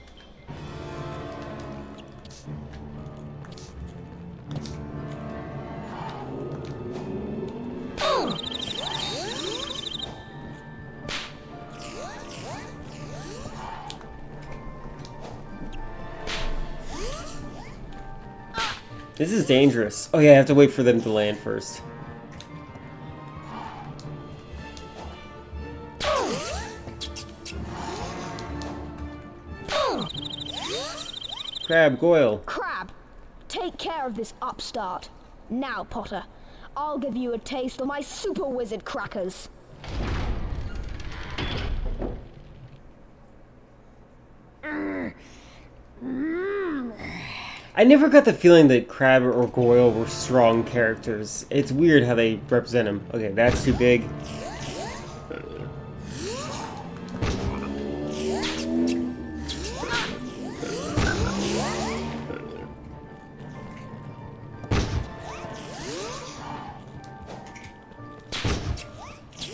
S1: This is dangerous. Oh yeah, I have to wait for them to land first. Crab, Goyle.
S5: Crab, take care of this upstart. Now, Potter, I'll give you a taste of my super wizard crackers.
S1: I never got the feeling that Crab or Goyle were strong characters. It's weird how they represent them. Okay, that's too big.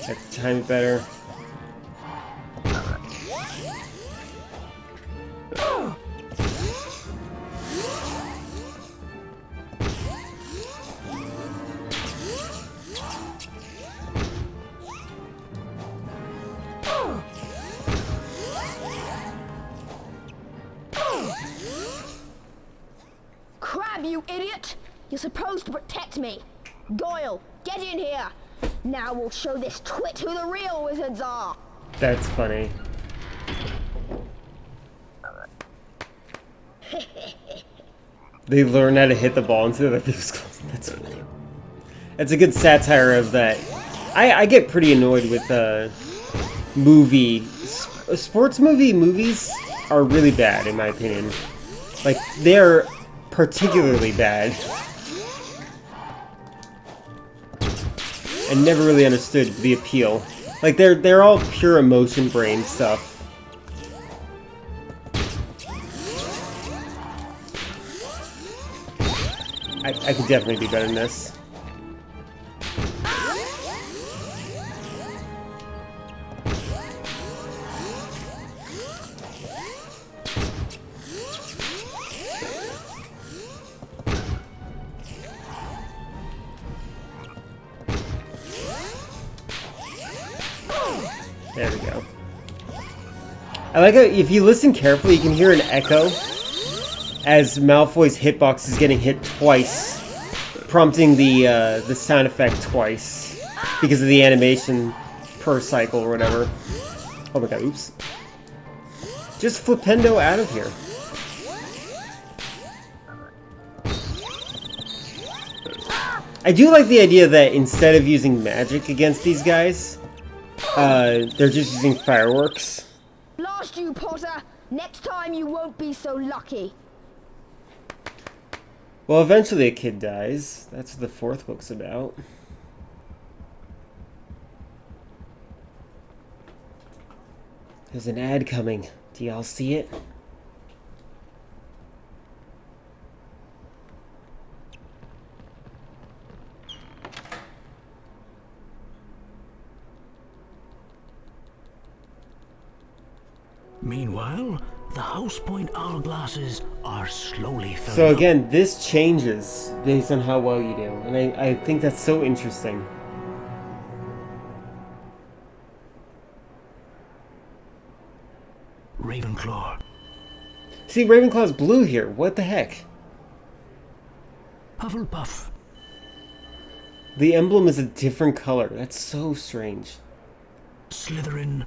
S1: Have to time it better.
S5: Crab, you idiot! You're supposed to protect me. Goyle, get in here. Now we'll show this twit who the real wizards are.
S1: That's funny. They learn how to hit the ball instead of people's clothes. That's funny. That's a good satire of that. I get pretty annoyed with sports movies are really bad in my opinion. Like they're particularly bad. I never really understood the appeal. Like they're all pure emotion brain stuff. I could definitely be better than this. There we go. I like how if you listen carefully, you can hear an echo as Malfoy's hitbox is getting hit twice, prompting the sound effect twice because of the animation per cycle or whatever. Oh my god! Oops. Just Flipendo out of here. I do like the idea that instead of using magic against these guys, they're just using fireworks.
S5: Blast you, Potter! Next time you won't be so lucky.
S1: Well, eventually a kid dies. That's what the fourth book's about. There's an ad coming. Do y'all see it?
S3: Meanwhile, the House Point hourglasses are slowly filling
S1: So
S3: up.
S1: again, this changes based on how well you do, and I think that's so interesting.
S3: Ravenclaw.
S1: See, Ravenclaw's blue here. What the heck?
S3: Hufflepuff.
S1: The emblem is a different color. That's so strange.
S3: Slytherin.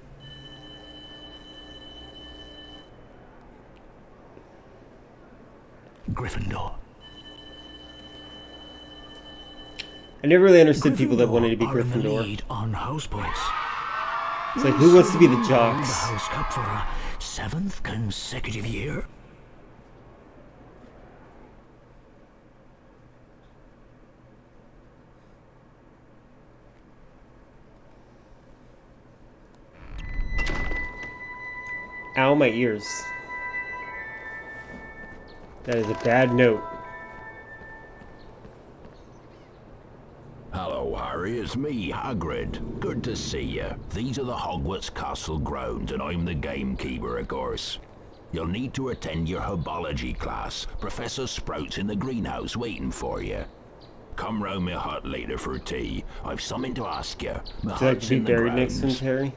S3: Gryffindor.
S1: I never really understood people that wanted to be
S3: are in the
S1: Gryffindor.
S3: lead on house points.
S1: It's like, who wants to be the
S3: Won
S1: jocks?
S3: The House Cup for a 7th consecutive year.
S1: Ow, my ears. That is a bad note.
S11: Hello, Harry. It's me, Hagrid. Good to see you. These are the Hogwarts Castle grounds, and I'm the gamekeeper, of course. You'll need to attend your herbology class. Professor Sprout's in the greenhouse waiting for you. Come round my hut later for tea. I've something to ask you. My
S1: Would you like
S11: hut's
S1: to be
S11: in the
S1: buried next to him,
S11: grounds.
S1: Terry?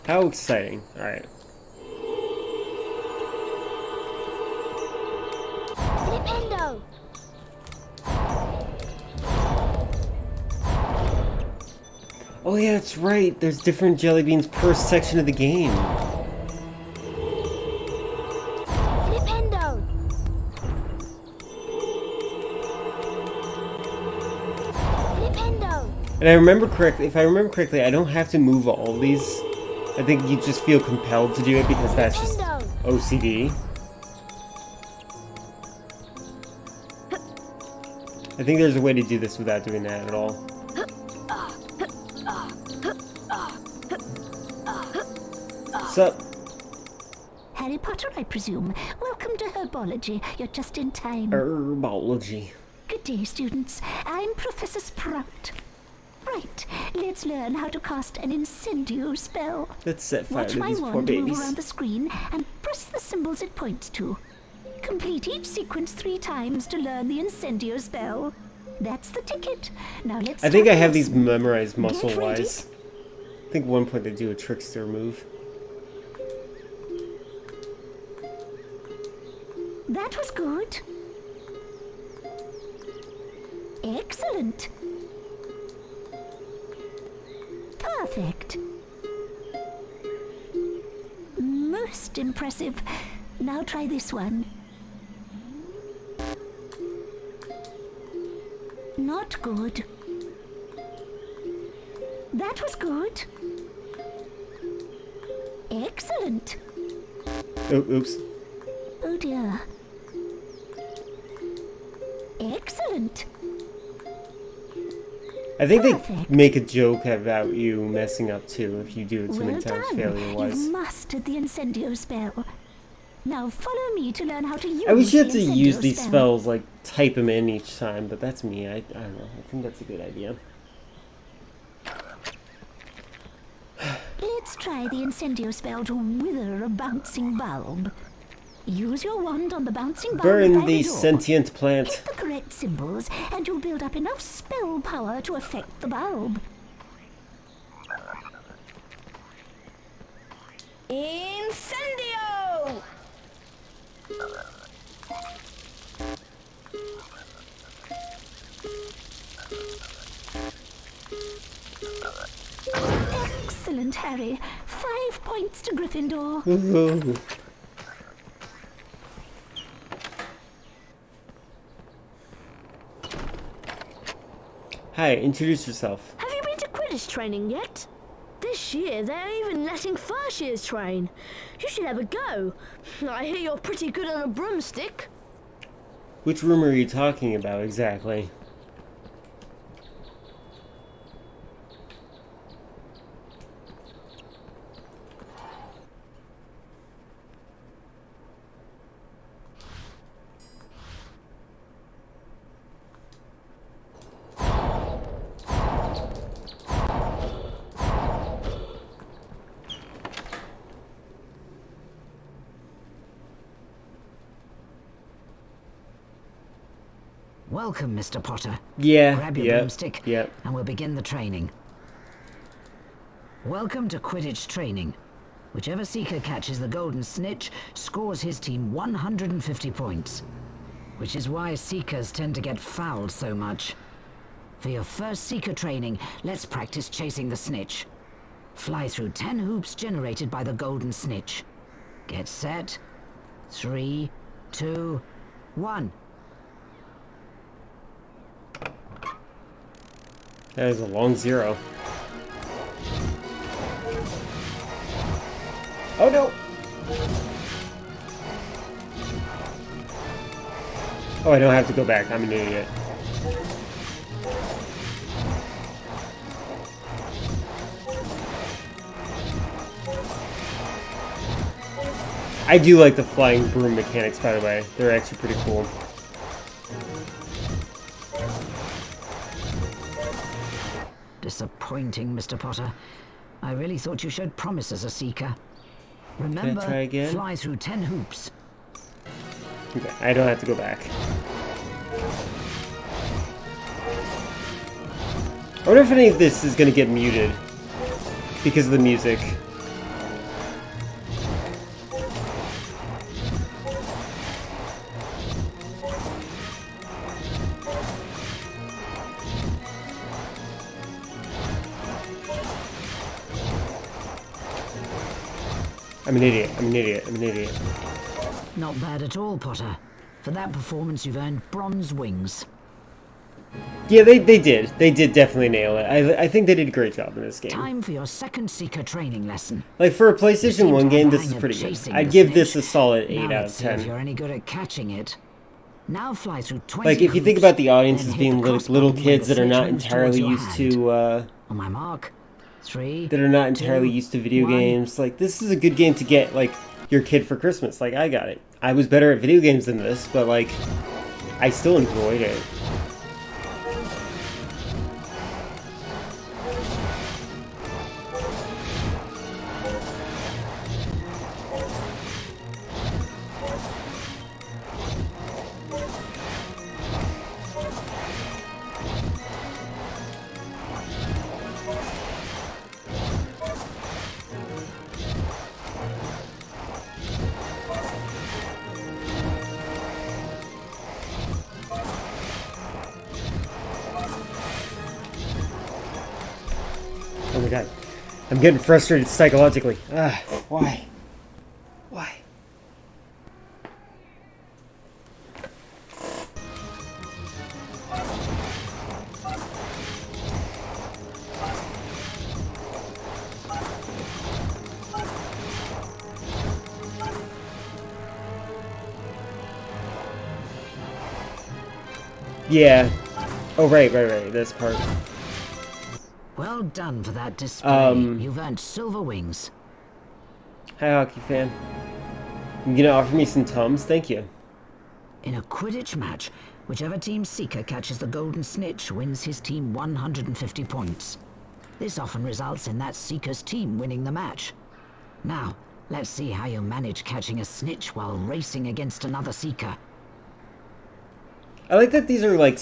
S1: How exciting. Alright.
S5: Flipendo!
S1: Oh yeah, that's right. There's different jelly beans per section of the game.
S5: Flipendo! Flipendo!
S1: And I remember correctly, if I remember correctly, I don't have to move all these. I think you just feel compelled to do it because that's just OCD. I think there's a way to do this without doing that at all. Sup?
S12: Harry Potter, I presume. Welcome to Herbology. You're just in time.
S1: Herbology.
S12: Good day, students. I'm Professor Sprout. Right, let's learn how to cast an Incendio spell.
S1: Let's set fire
S12: Watch
S1: to
S12: my
S1: these poor
S12: wand move
S1: babies.
S12: around the screen and press the symbols it points to. Complete each sequence 3 times to learn the Incendio spell. That's the ticket. Now let's
S1: I think
S12: start
S1: I have
S12: this.
S1: these memorized
S12: Get
S1: muscle-wise. I think at one point they do a trickster move.
S12: That was good. Excellent. Perfect. Most impressive. Now try this one. Not good. That was good. Excellent.
S1: Oh, oops.
S12: Oh dear. Excellent.
S1: I think they
S12: Perfect.
S1: make a joke about you messing up too if you do it too many
S12: Well
S1: times
S12: done.
S1: failure-wise.
S12: You've mastered the Incendio spell. Now follow me to learn how to use
S1: I wish you had
S12: the
S1: to
S12: Incendio
S1: use these
S12: spell.
S1: spells, like, type them in each time, but that's me. I don't know. I think that's a good idea.
S12: Let's try the Incendio spell to wither a bouncing bulb. Use your wand on the bouncing bulb
S1: Burn
S12: by
S1: the
S12: door.
S1: sentient plant.
S12: Hit the correct symbols, and you'll build up enough spell power to affect the bulb.
S5: Incendio!
S12: Excellent, Harry. 5 points to Gryffindor.
S1: Woohoo. Hi, introduce yourself.
S4: Have you been to Quidditch training yet? This year, they're even letting first years train. You should have a go. I hear you're pretty good on a broomstick.
S1: Which room are you talking about exactly?
S7: Welcome, Mr. Potter.
S1: Yeah,
S7: Grab your
S1: yep,
S7: broomstick,
S1: yep.
S7: and we'll begin the training. Welcome to Quidditch training. Whichever Seeker catches the Golden Snitch scores his team 150 points. Which is why Seekers tend to get fouled so much. For your first Seeker training, let's practice chasing the Snitch. Fly through 10 hoops generated by the Golden Snitch. Get set. 3, 2, 1.
S1: That is a long 0. Oh no! Oh, I don't have to go back. I'm an idiot. I do like the flying broom mechanics, by the way. They're actually pretty cool.
S7: Disappointing, Mr. Potter. I really thought you showed promise as a Seeker. Remember,
S1: try again?
S7: fly through 10 hoops.
S1: Okay, I don't have to go back. I wonder if any of this is gonna get muted because of the music. I'm an idiot. I'm an idiot. I'm an idiot.
S7: Not bad at all, Potter. For that performance, you've earned bronze wings.
S1: Yeah, they did. They did definitely nail it. I think they did a great job in this game.
S7: Time for your second Seeker training lesson.
S1: Like, for a PlayStation 1 game, this is pretty good. I'd give this a solid 8 out of 10.
S7: If you're any good at catching it. Now fly through 20
S1: like, if you think about the audience as being little kids that are not
S7: moves
S1: entirely
S7: towards your
S1: used to,
S7: on my mark, 3,
S1: that are not entirely
S7: 2,
S1: used to video
S7: 1.
S1: games, like, this is a good game to get, like, your kid for Christmas. Like, I got it. I was better at video games than this, but, like, I still enjoyed it. Oh my god. I'm getting frustrated psychologically. Why? Why? Yeah. Oh, right. This part.
S7: Well done for that display. You've earned silver wings.
S1: Hi, hockey fan. You gonna offer me some Tums? Thank you.
S7: In a Quidditch match, whichever team Seeker catches the golden snitch wins his team 150 points. This often results in that Seeker's team winning the match. Now, let's see how you manage catching a snitch while racing against another Seeker.
S1: I like that these are like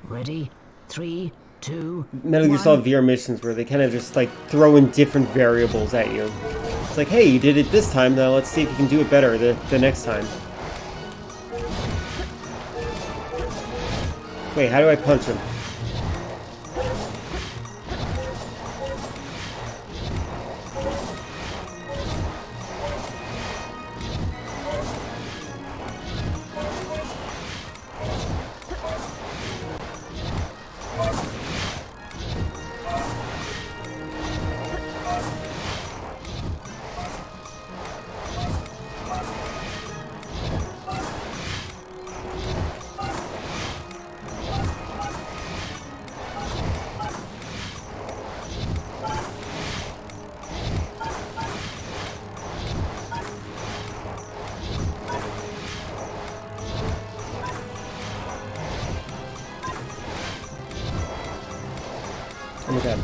S7: Ready? 3, 2,
S1: Metal Gear
S7: 1.
S1: Solid VR missions where they kind of just like throw in different variables at you. It's like, hey, you did it this time, now let's see if you can do it better the next time. Wait, how do I punch him? Oh my god.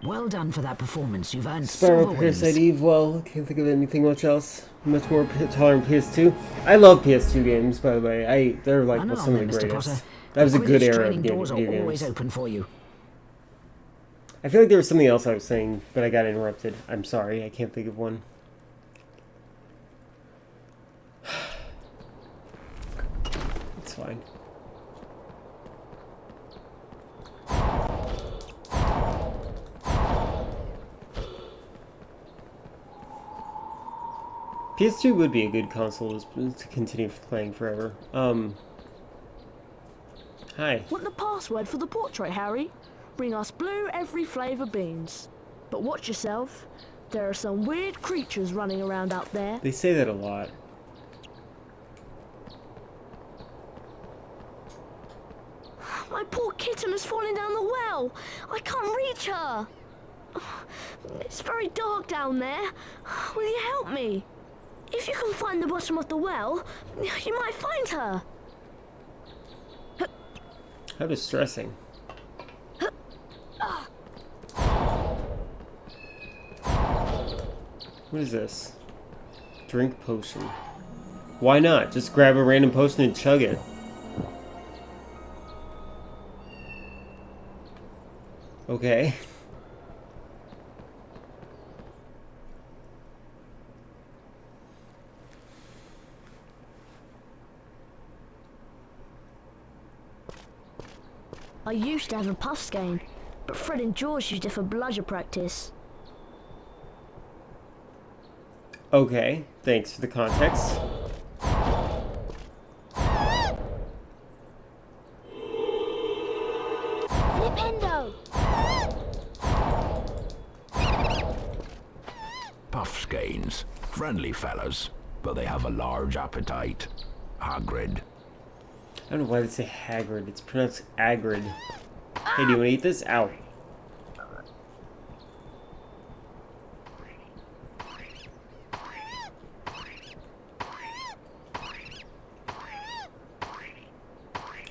S7: Well done for that performance. You've earned
S1: Spyro,
S7: silver wings.
S1: Parasite Eve, well, can't think of anything much else. Much more tolerant PS2. I love PS2 games, by the way. They're like
S7: Run
S1: some of
S7: along
S1: the
S7: then, Mr.
S1: greatest.
S7: Potter.
S1: That was a
S7: The
S1: good
S7: Quidditch
S1: era of
S7: training
S1: video
S7: doors are
S1: games.
S7: always open for you.
S1: I feel like there was something else I was saying, but I got interrupted. I'm sorry, I can't think of one. It's fine. PS2 would be a good console to continue playing forever. Hi.
S4: Want the password for the portrait, Harry? Bring us blue every flavour beans. But watch yourself. There are some weird creatures running around out there.
S1: They say that a lot.
S4: My poor kitten has fallen down the well. I can't reach her. It's very dark down there. Will you help me? If you can find the bottom of the well, you might find her.
S1: How distressing. What is this? Drink potion. Why not? Just grab a random potion and chug it. Okay.
S4: I used to have a puffs game, but Fred and George used it for bludger practice.
S1: Okay, thanks for the context.
S5: Flipendo!
S11: Puffskeins. Friendly fellas, but they have a large appetite. Hagrid.
S1: I don't know why they say Hagrid. It's pronounced Agrid. Hey, do you want to eat this? Ow.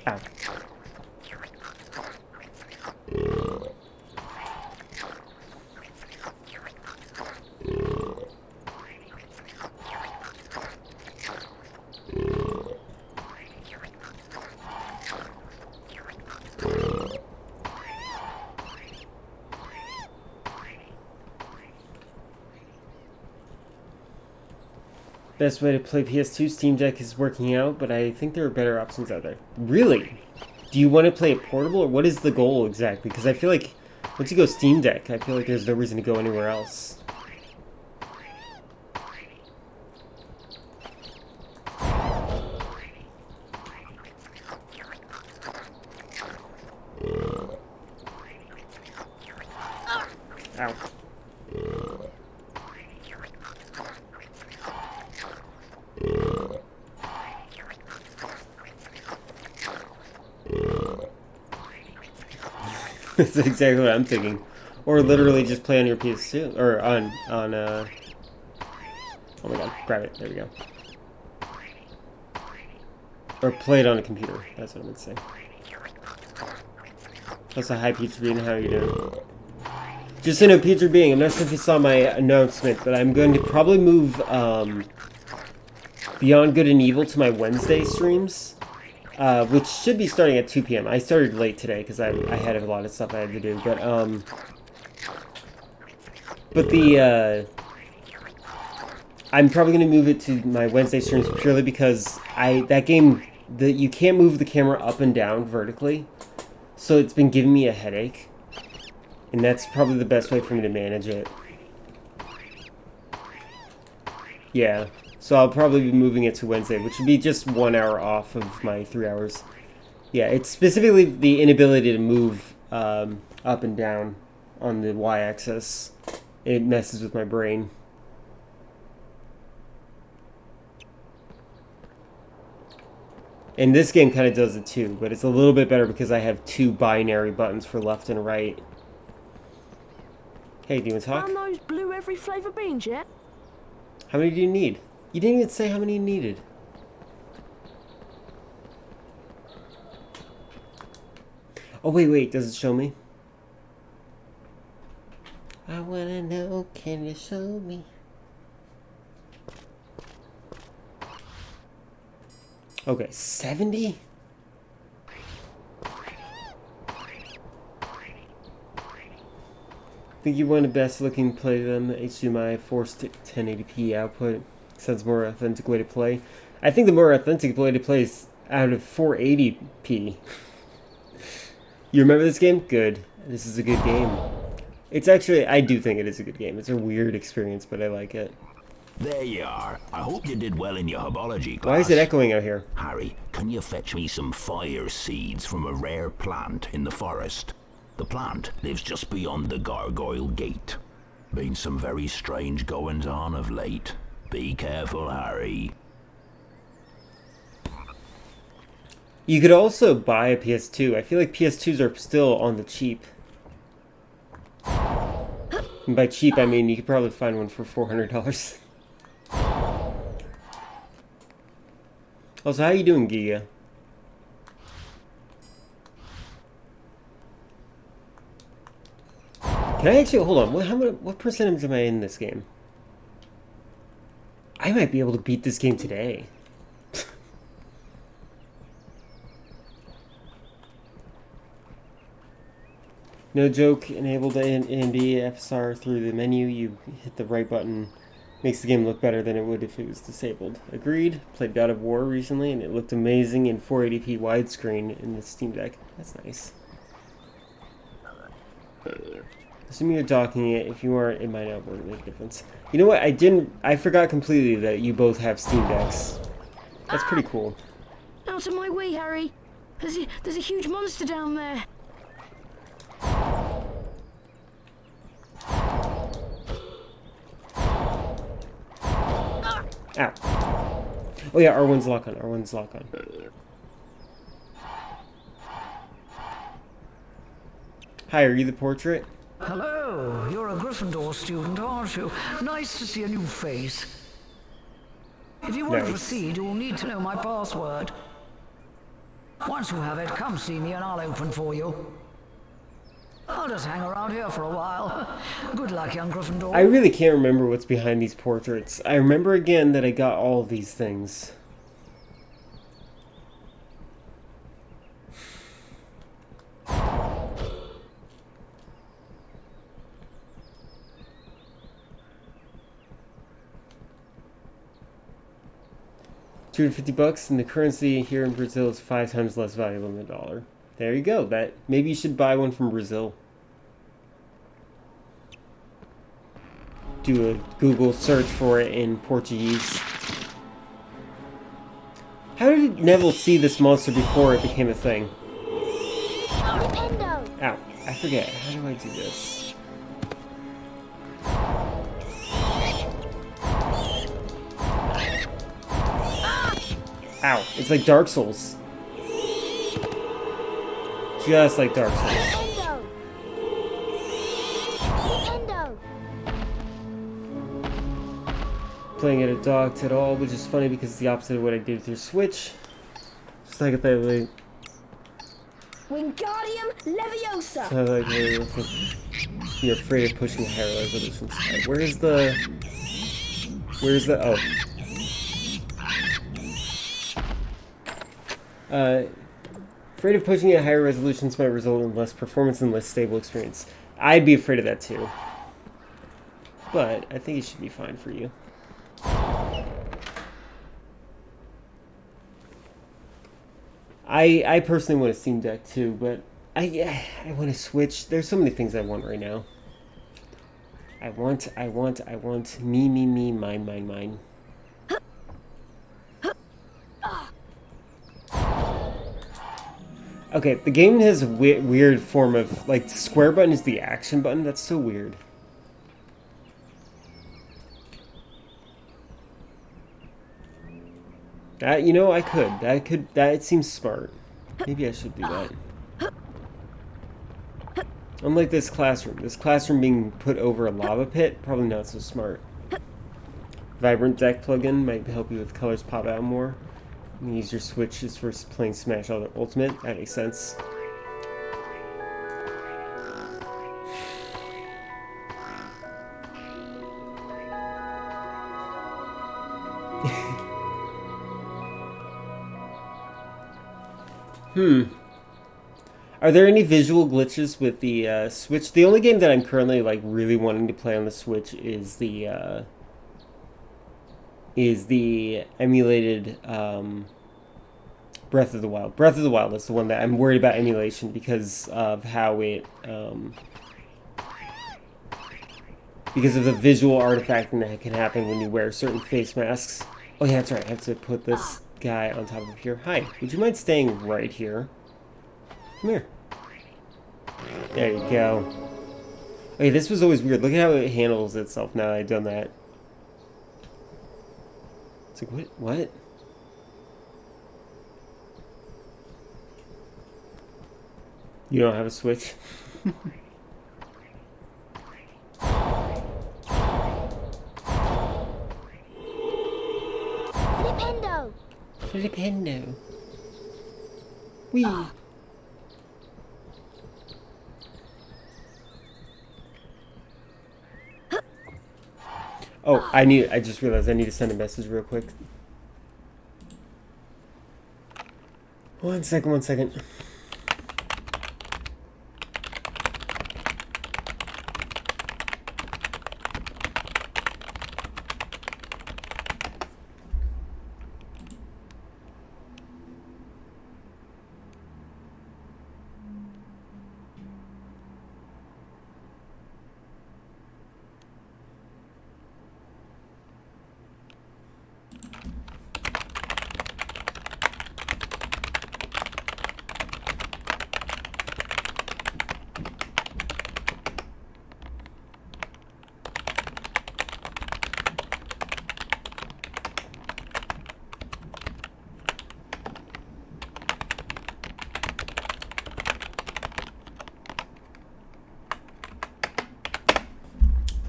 S1: Ow. Best way to play PS2, Steam Deck is working out, but I think there are better options out there. Really? Do you want to play it portable, or what is the goal exactly? Because I feel like once you go Steam Deck, I feel like there's no reason to go anywhere else. Ow. That's exactly what I'm thinking. Or literally just play on your PS2 or on oh my god, grab it. There we go. Or play it on a computer. That's what I meant to say. Also, hi Peter Bean, how are you doing? Just so you know, Peter Bean, I'm not sure if you saw my announcement, but I'm going to probably move Beyond Good and Evil to my Wednesday streams. Which should be starting at 2 p.m. I started late today because I had a lot of stuff I had to do, but I'm probably going to move it to my Wednesday streams purely because you can't move the camera up and down vertically, so it's been giving me a headache, and that's probably the best way for me to manage it. Yeah. So I'll probably be moving it to Wednesday, which would be just 1 hour off of my 3 hours. Yeah, it's specifically the inability to move up and down on the y-axis. It messes with my brain. And this game kind of does it too, but it's a little bit better because I have 2 binary buttons for left and right. Hey, do you want to talk?
S4: Found those blue every flavour beans yet?
S1: How many do you need? You didn't even say how many you needed. Oh, wait, does it show me? I wanna know, can you show me? Okay, 70? I think you want to best looking play them HDMI forced 1080p output. Sounds more authentic way to play. I think the more authentic way to play is out of 480p. You remember this game? Good. This is a good game. It's actually, I do think it is a good game. It's a weird experience, but I like it.
S11: There you are. I hope you did well in your herbology class.
S1: Why is it echoing out here?
S11: Harry, can you fetch me some fire seeds from a rare plant in the forest? The plant lives just beyond the Gargoyle Gate. Been some very strange goings on of late. Be careful, Harry.
S1: You could also buy a PS2. I feel like PS2s are still on the cheap. And by cheap, I mean you could probably find one for $400. Also, how you doing, Giga? Can I actually, hold on, what percentage am I in this game? I might be able to beat this game today. No joke, enable the AMD FSR through the menu, you hit the right button. Makes the game look better than it would if it was disabled. Agreed. Played God of War recently and it looked amazing in 480p widescreen in the Steam Deck. That's nice. Assuming you're docking it, if you aren't, it might not make a difference. You know what? I forgot completely that you both have Steam Decks. That's pretty cool.
S6: Out of my way, Harry. There's a huge monster down there.
S1: Ow. Oh yeah, R1's lock on. R1's lock on. Hi, are you the portrait?
S7: Hello, you're a Gryffindor student, aren't you? Nice to see a new face. If you want to proceed, you'll need to know my password. Once you have it, come see me and I'll open for you. I'll just hang around here for a while. Good luck, young Gryffindor.
S1: I really can't remember what's behind these portraits. I remember again that I got all of these things. $250, and the currency here in Brazil is 5 times less valuable than the dollar. There you go. That maybe you should buy one from Brazil. Do a Google search for it in Portuguese. How did Neville see this monster before it became a thing? Ow, I forget. How do I do this? Ow, it's like Dark Souls. Just like Dark Souls. Playing it at docked at all, which is funny because it's the opposite of what I did with your Switch. Just like if I like...
S5: Wingardium Leviosa!
S1: So like you're afraid of pushing higher resolutions. Right, where's the... Oh. Afraid of pushing at higher resolutions might result in less performance and less stable experience. I'd be afraid of that too. But I think it should be fine for you. I personally want a Steam Deck too, but I want to Switch. There's so many things I want right now. I want me, mine. Okay, the game has a weird form of, like, the square button is the action button. That's so weird. You know, that seems smart. Maybe I should do that. Unlike this classroom being put over a lava pit, probably not so smart. Vibrant Deck plugin might help you with colors pop out more. You use your Switches for playing Smash Ultimate. That makes sense. Are there any visual glitches with the Switch? The only game that I'm currently like really wanting to play on the Switch is the emulated Breath of the Wild. Breath of the Wild is the one that I'm worried about emulation because of how it because of the visual artifacting that can happen when you wear certain face masks. Oh yeah, that's right. I have to put this guy on top of here. Hi, would you mind staying right here? Come here. There you go. Okay, this was always weird. Look at how it handles itself now that I've done that. It's like, what? You don't have a Switch?
S5: Flipendo!
S1: Flipendo. Wee. Oh, I just realized I need to send a message real quick. One second.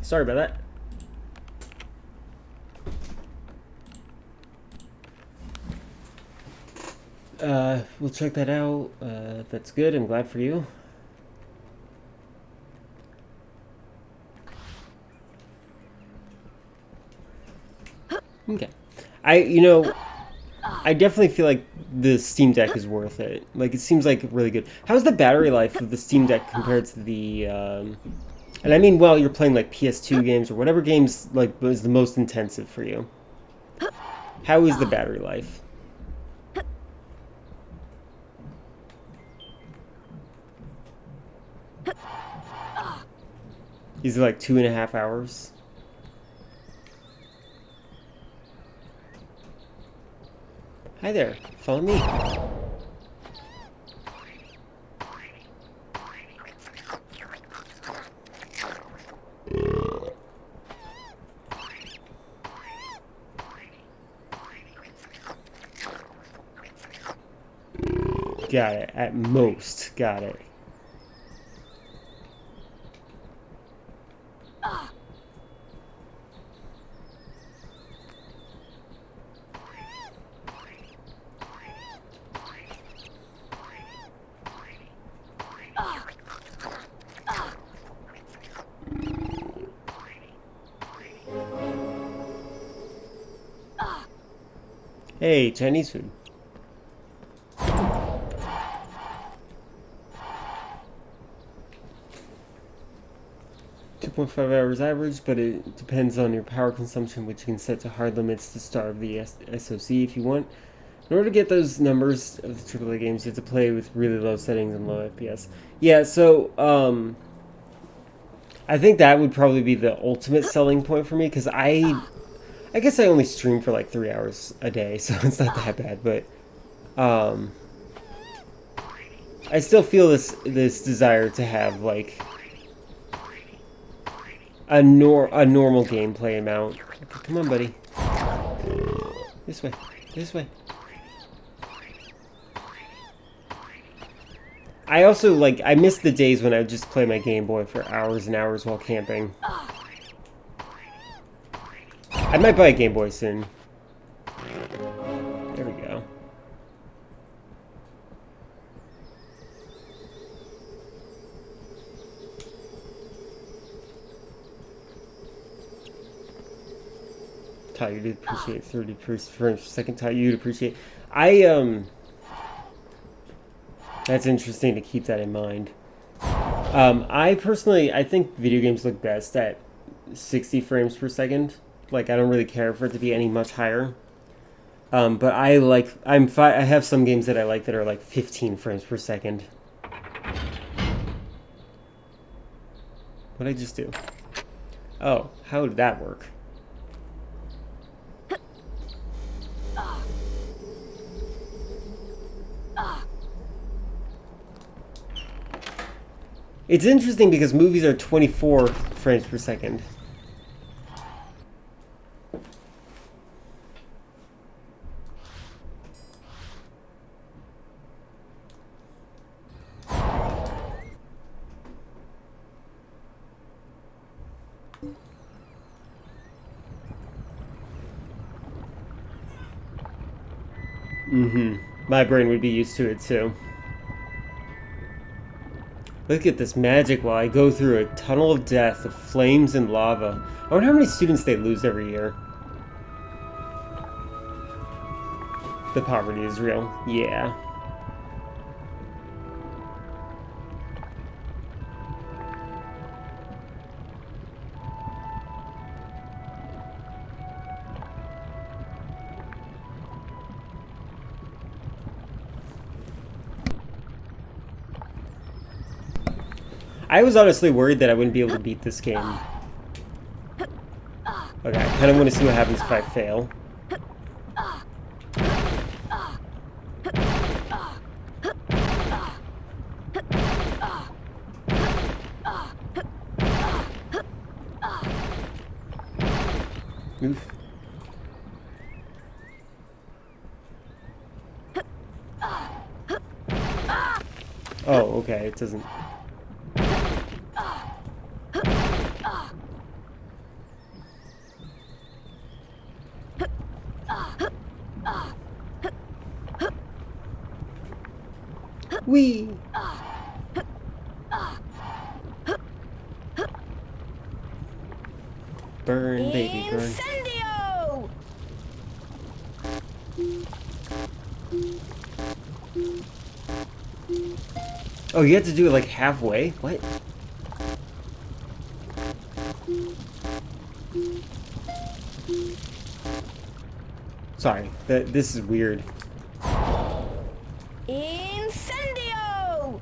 S1: Sorry about that. We'll check that out. That's good. I'm glad for you. Okay. I definitely feel like the Steam Deck is worth it. Like, it seems like really good. How's the battery life of the Steam Deck compared to the, and I mean, well, you're playing, like, PS2 games or whatever games, like, was the most intensive for you. How is the battery life? Is it, like, 2.5 hours? Hi there, follow me. Got it, at most, got it. Hey, Chinese food. 2.5 hours average, but it depends on your power consumption, which you can set to hard limits to starve the SoC if you want. In order to get those numbers of the AAA games, you have to play with really low settings and low FPS. Yeah, so, I think that would probably be the ultimate selling point for me, because I guess I only stream for like 3 hours a day, so it's not that bad, but I still feel this desire to have like a normal gameplay amount. Okay, come on, buddy. This way. This way. I also I miss the days when I would just play my Game Boy for hours and hours while camping. I might buy a Game Boy soon. There we go. Ty, you'd appreciate 30 frames per second. Ty, you'd appreciate. That's interesting to keep that in mind. I think video games look best at 60 frames per second. Like, I don't really care for it to be any much higher. But I have some games that I like that are like 15 frames per second. What did I just do? Oh, how did that work? It's interesting because movies are 24 frames per second. My brain would be used to it too. Look at this magic while I go through a tunnel of death of flames and lava. I wonder how many students they lose every year. The poverty is real. Yeah. I was honestly worried that I wouldn't be able to beat this game. Okay, I kind of want to see what happens if I fail. Oof. Oh, okay, it doesn't... Wee! Burn, baby, burn.
S5: Incendio!
S1: Oh, you have to do it like halfway? What? Sorry, this is weird.
S5: Incendio!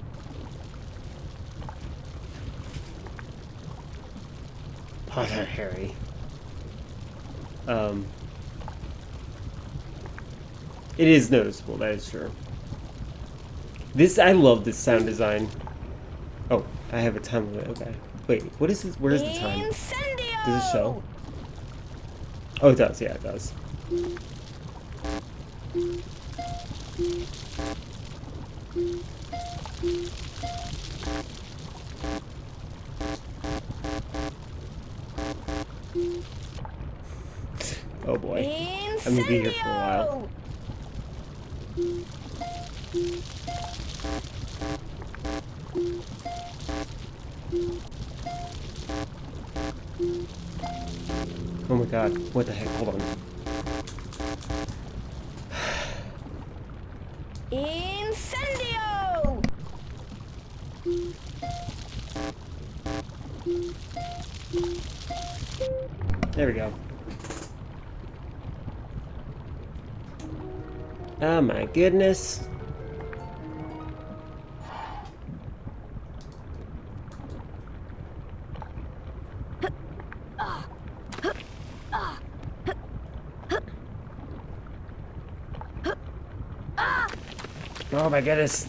S1: Potter Harry. It is noticeable, that is true. I love this sound design. Oh, I have a time limit, okay. Wait, what is this? Where's the time?
S5: Incendio!
S1: Does it show? Oh, it does, yeah, it does. Oh boy. I'm gonna be here for a while. Oh my god, what the heck? Hold on.
S5: Incendio!
S1: There we go. Oh my goodness. Oh my goodness.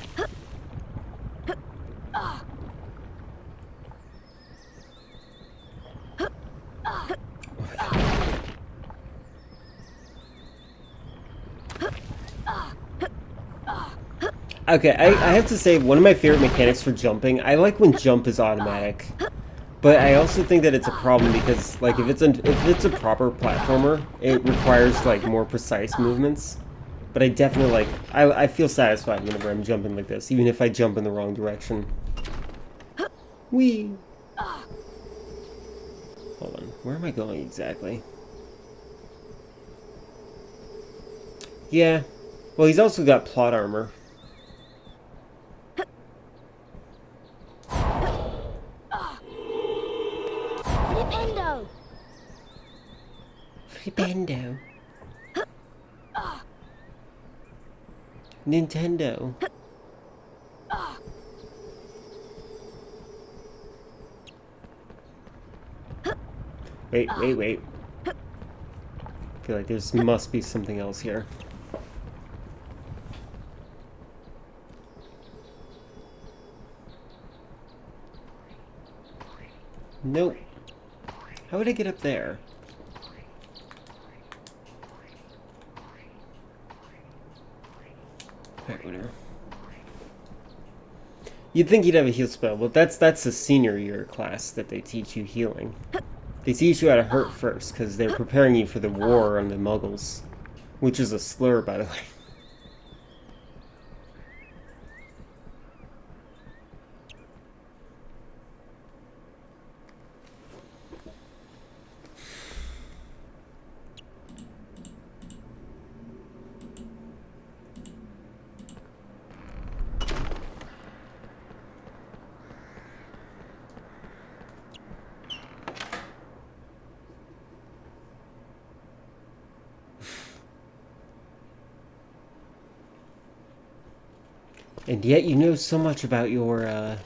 S1: Okay, I have to say, one of my favorite mechanics for jumping, I like when jump is automatic. But I also think that it's a problem because, like, if it's a proper platformer, it requires, like, more precise movements. But I definitely, like, I feel satisfied whenever I'm jumping like this, even if I jump in the wrong direction. Whee! Hold on, where am I going exactly? Yeah, well, he's also got plot armor.
S5: Flipendo!
S1: Flipendo. Nintendo. Wait. I feel like there must be something else here. Nope. How would I get up there? Alright, whatever. You'd think you'd have a heal spell, but that's a senior year class that they teach you healing. They teach you how to hurt first, because they're preparing you for the war on the Muggles. Which is a slur, by the way. And yet you know so much about your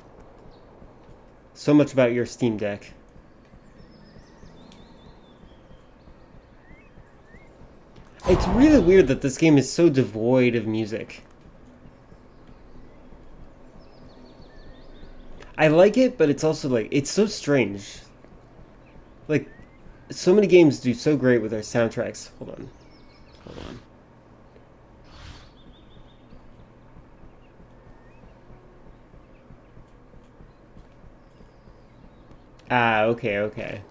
S1: Steam Deck. It's really weird that this game is so devoid of music. I like it, but it's also like, it's so strange. Like, so many games do so great with their soundtracks. Hold on. Ah, okay.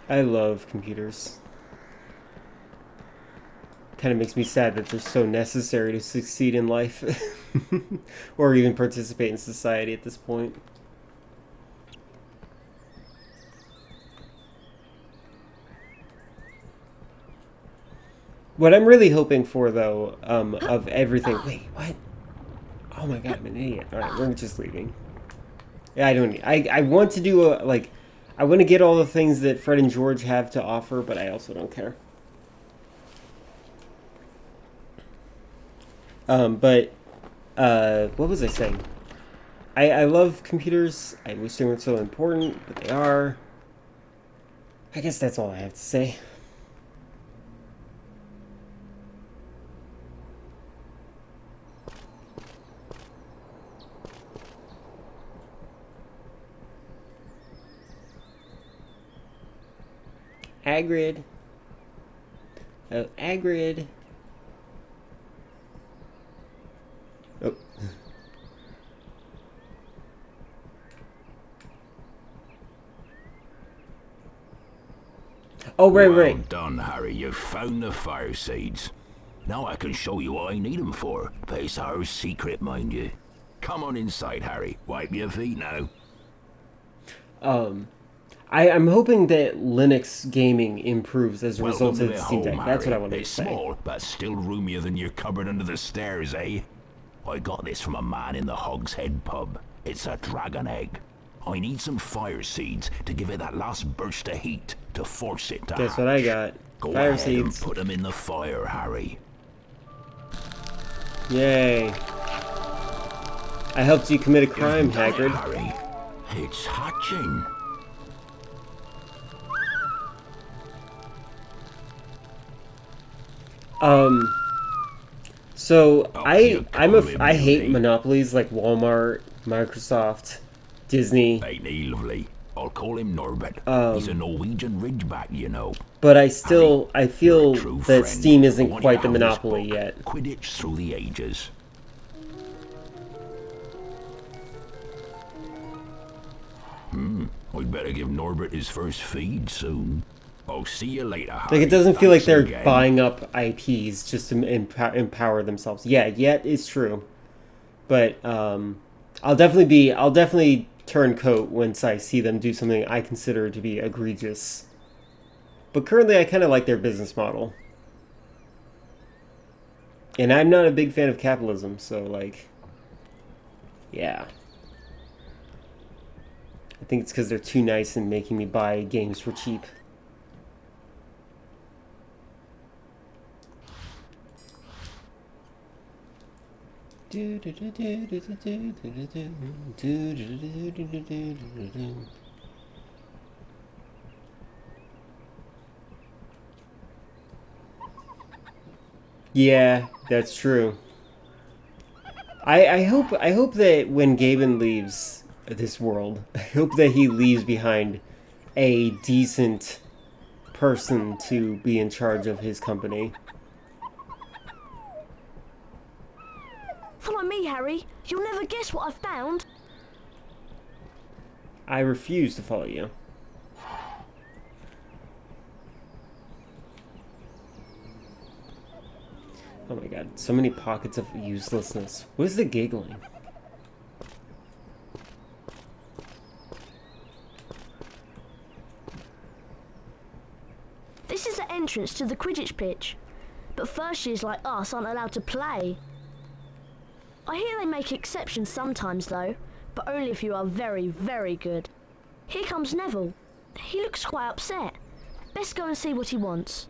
S1: I love computers. Kind of makes me sad that they're so necessary to succeed in life. Or even participate in society at this point. What I'm really hoping for, though, of everything... Wait, what? Oh my god, I'm an idiot. Alright, we're just leaving. Yeah, I don't need... I want to do a, like... I want to get all the things that Fred and George have to offer, but I also don't care. What was I saying? I love computers. I wish they weren't so important, but they are. I guess that's all I have to say. Hagrid. Oh, Hagrid. Oh. Oh, right.
S11: Well done, Harry. You found the fire seeds. Now I can show you what I need them for. But it's our secret, mind you. Come on inside, Harry. Wipe your feet now.
S1: I'm hoping that Linux gaming improves as a
S11: Welcome
S1: result
S11: to
S1: of
S11: the
S1: the Steam
S11: home,
S1: Deck. That's what I
S11: Harry.
S1: wanted to
S11: It's
S1: say.
S11: small, but still roomier than your cupboard under the stairs, eh? I got this from a man in the Hogshead pub. It's a dragon egg. I need some fire seeds to give it that last burst of heat to force it to
S1: Guess
S11: hatch.
S1: what I got?
S11: Go
S1: Fire
S11: ahead and
S1: seeds.
S11: put them in the fire, Harry.
S1: Yay. I helped you commit a crime,
S11: You've done it,
S1: Hagrid.
S11: Harry. It's hatching.
S1: So
S11: Oh,
S1: I
S11: you call him
S1: I hate
S11: Beauty.
S1: monopolies like Walmart, Microsoft, Disney,
S11: Ain't he lovely? I'll call him Norbert. He's a Norwegian ridgeback, you know.
S1: but I feel
S11: You're a true
S1: that
S11: friend.
S1: Steam isn't
S11: I want
S1: quite
S11: you
S1: the
S11: to have this
S1: monopoly
S11: book,
S1: yet.
S11: Quidditch Through the Ages. I'd better give Norbert his first feed soon. I'll see you later, Harry.
S1: Like, it doesn't feel like
S11: Thanks
S1: they're
S11: again.
S1: buying up IPs just to empower themselves. Yeah, yet it's true. But I'll definitely turn coat once I see them do something I consider to be egregious. But currently I kind of like their business model. And I'm not a big fan of capitalism, so like, yeah. I think it's because they're too nice and making me buy games for cheap. Yeah, that's true. I hope that when Gaben leaves this world, I hope that he leaves behind a decent person to be in charge of his company.
S4: Follow me, Harry. You'll never guess what I've found.
S1: I refuse to follow you. Oh my god, so many pockets of uselessness. What is the giggling?
S4: This is the entrance to the Quidditch pitch. But first years like us aren't allowed to play. I hear they make exceptions sometimes though, but only if you are very, very good. Here comes Neville. He looks quite upset. Best go and see what he wants.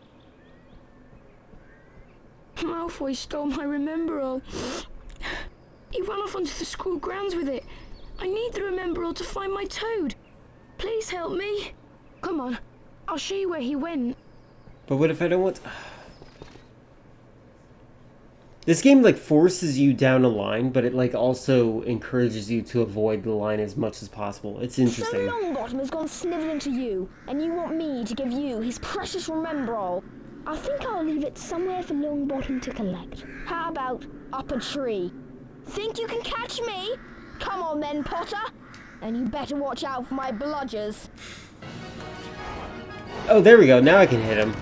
S6: Malfoy stole my Remembrall. He ran off onto the school grounds with it. I need the Remembrall to find my Toad. Please help me. Come on, I'll show you where he went.
S1: But what if I don't want... This game, like, forces you down a line, but it, like, also encourages you to avoid the line as much as possible. It's
S5: So
S1: interesting.
S5: Longbottom has gone snivelling to you, and you want me to give you his precious Remembrall. I think I'll leave it somewhere for Longbottom to collect. How about up a tree? Think you can catch me? Come on then, Potter. And you better watch out for my bludgers.
S1: Oh, there we go. Now I can hit him.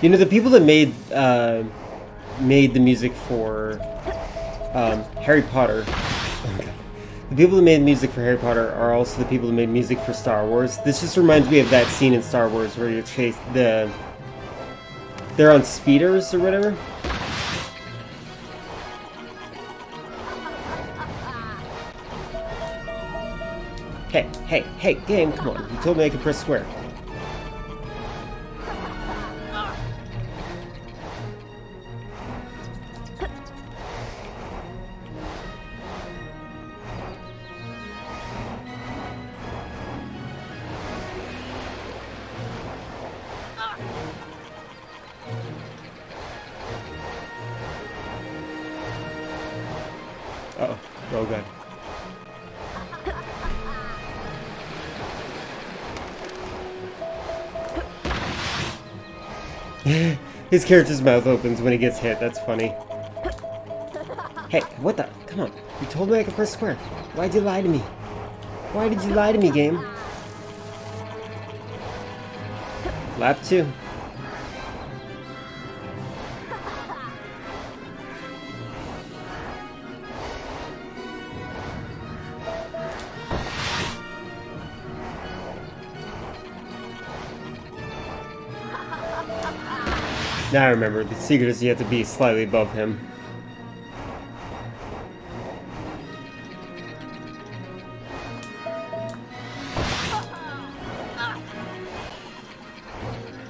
S1: You know, the people that made the music for Harry Potter. The people that made music for Harry Potter are also the people that made music for Star Wars. This just reminds me of that scene in Star Wars where you chase they're on speeders or whatever. Hey, game, come on. You told me I could press square. Uh-oh. Oh, God. His character's mouth opens when he gets hit. That's funny. Hey, what the? Come on. You told me I could press square. Why'd you lie to me? Why did you lie to me, game? Lap 2. Now I remember, the secret is you have to be slightly above him.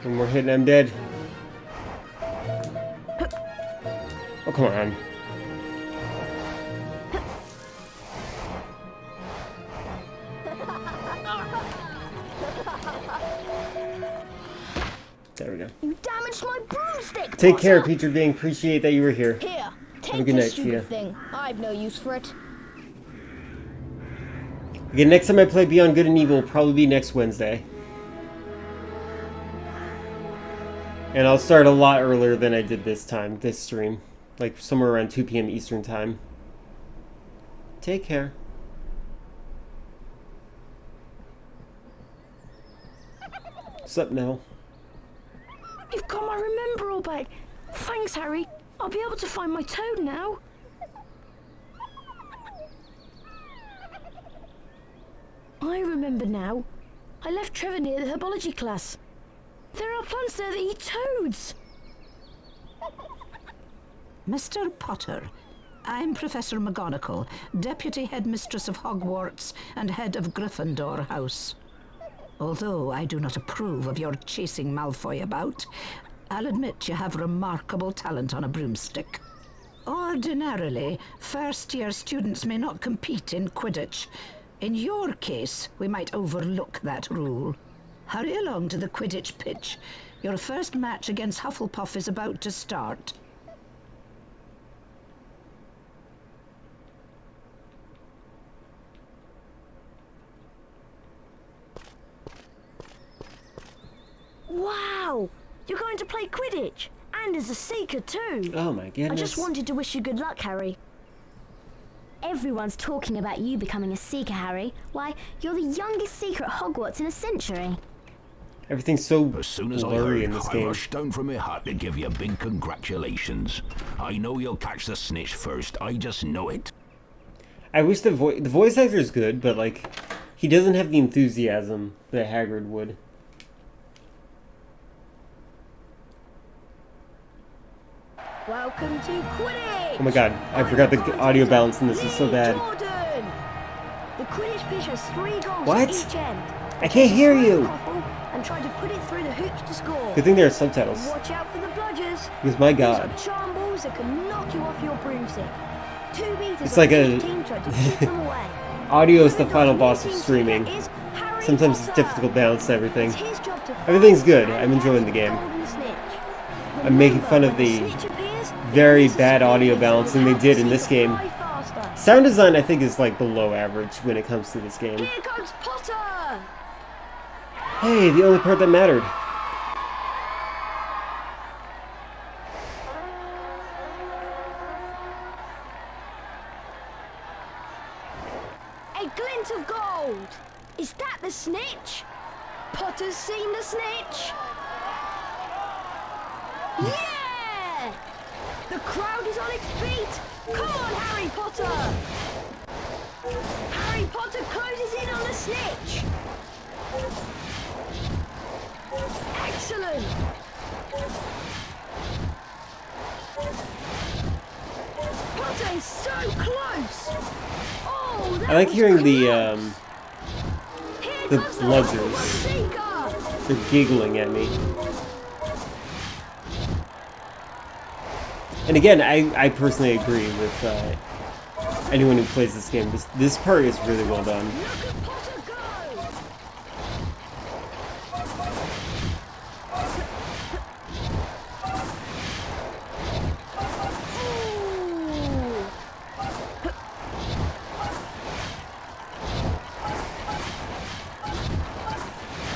S1: One more hit and I'm dead. Oh, come on. There we go.
S5: You damaged my broomstick.
S1: Take care, Peter Bing. Appreciate that you were here.
S5: Here, take
S1: Have a good
S5: this
S1: night,
S5: stupid
S1: Cheetah.
S5: thing. I've no use for it.
S1: Again, next time I play Beyond Good and Evil will probably be next Wednesday. And I'll start a lot earlier than I did this stream. Like somewhere around 2 p.m. Eastern time. Take care. What's up, Nell?
S6: You've got my remember all back. Thanks, Harry. I'll be able to find my toad now. I remember now. I left Trevor near the herbology class. There are plants there that eat toads.
S7: Mr. Potter, I'm Professor McGonagall, Deputy Headmistress of Hogwarts and Head of Gryffindor House. Although I do not approve of your chasing Malfoy about, I'll admit you have remarkable talent on a broomstick. Ordinarily, first-year students may not compete in Quidditch. In your case, we might overlook that rule. Hurry along to the Quidditch pitch. Your first match against Hufflepuff is about to start.
S4: Wow! You're going to play Quidditch! And as a Seeker too!
S1: Oh my goodness.
S4: I just wanted to wish you good luck, Harry.
S5: Everyone's talking about you becoming a Seeker, Harry. Why, you're the youngest Seeker at Hogwarts in a century.
S1: Everything's so
S11: As soon as I
S1: blurry
S11: heard,
S1: in this
S11: I
S1: game.
S11: rushed down from my heart to give you a big congratulations. I know you'll catch the snitch first. I just know it.
S1: I wish the voice actor is good, but like, he doesn't have the enthusiasm that Hagrid would.
S4: Welcome to Quidditch!
S1: Oh my god, I forgot the audio balance in this is so bad.
S4: Jordan! The Quidditch pitch has 3 goals
S1: What?
S4: at each end.
S1: I can't hear you!
S4: And try to put it through the hoops to score.
S1: Good thing there are subtitles.
S4: Watch out for the bludgers.
S1: Because my god.
S4: These are charm balls
S5: Bowser can knock you off your broomstick. 2 meters
S1: It's
S5: on
S1: like a-
S5: each team trying to keep them away.
S1: Audio is the final boss of streaming. Sometimes it's difficult to balance everything. Everything's good. I'm enjoying the game. I'm making fun of the very bad audio balancing they did in this game. Sound design, I think, is like below average when it comes to this game.
S5: Here comes Potter!
S1: Hey, the only part that mattered.
S5: A glint of gold! Is that the snitch? Potter's seen the snitch! Yeah! The crowd is on its feet! Come on, Harry Potter! Harry Potter closes in on the snitch! Excellent! Potter is so close! Oh, that
S1: I like
S5: was
S1: hearing the
S5: Here comes
S1: bludgers.
S5: Seeker!
S1: They're giggling at me. And again, I personally agree with anyone who plays this game. This part is really well done.
S5: Look at Potter go! Ooh.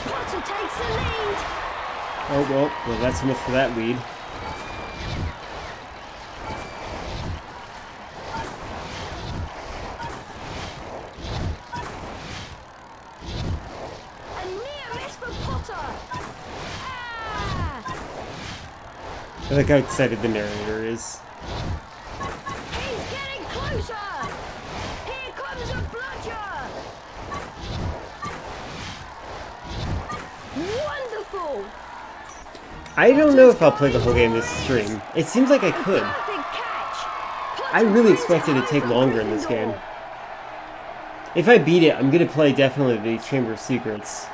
S5: Potter takes the lead!
S1: Oh, well, that's so much for that lead.
S5: A near miss for Potter! Ah!
S1: I like how excited the narrator is.
S5: He's getting closer! Here comes a bludger! Wonderful!
S1: I don't know if I'll play the whole game this stream. It seems like I could.
S5: Perfect catch!
S1: I really expected it to take longer in this game. If I beat it, I'm gonna play definitely the Chamber of Secrets.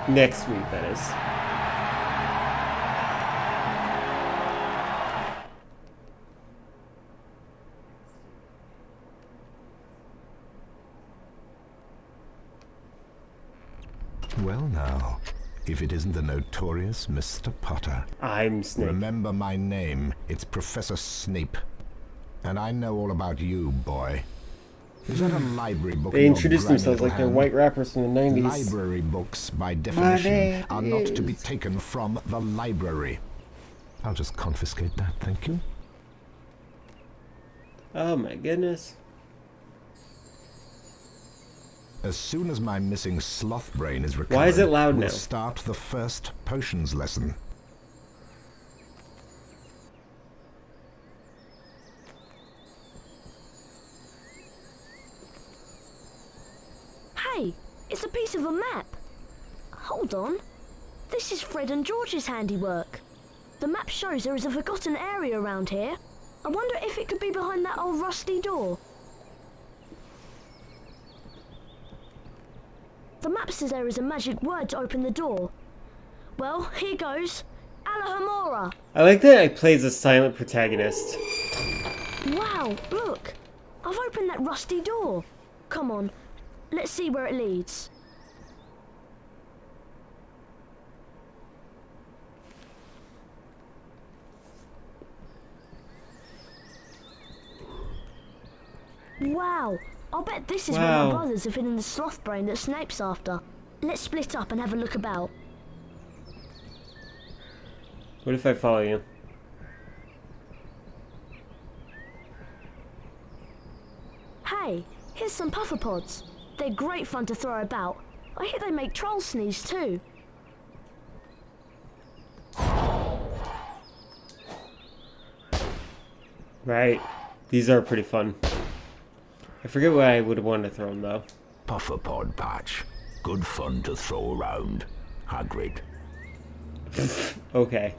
S1: Next week, that is.
S8: Well now, if it isn't the notorious Mr. Potter.
S1: I'm Snape.
S8: Remember my name. It's Professor Snape. And I know all about you, boy. Is that a library book?
S1: They
S8: in your
S1: introduce
S8: grimy
S1: themselves
S8: little
S1: like they're
S8: hand?
S1: white rappers from the 90s.
S8: Library books, by definition,
S1: name
S8: are not to be
S1: is-
S8: taken from the library. I'll just confiscate that, thank you.
S1: Oh my goodness.
S8: As soon as my missing sloth brain is recovered,
S1: Why is it loud
S8: we'll
S1: now?
S8: start the first potions lesson.
S4: Hey, it's a piece of a map. Hold on. This is Fred and George's handiwork. The map shows there is a forgotten area around here. I wonder if it could be behind that old rusty door. The map says there is a magic word to open the door. Well, here goes. Alohomora.
S1: I like that I play as a silent protagonist.
S4: Wow, look. I've opened that rusty door. Come on, let's see where it leads. Wow, I'll bet this is where
S1: Wow.
S4: my brothers have hidden the sloth brain that Snape's after. Let's split up and have a look about.
S1: What if I follow you?
S4: Hey, here's some puffer pods. They're great fun to throw about. I hear they make trolls sneeze too.
S1: Right. These are pretty fun. I forget what I would have wanted to throw them though.
S11: Puffer pod patch. Good fun to throw around. Hagrid.
S1: Okay.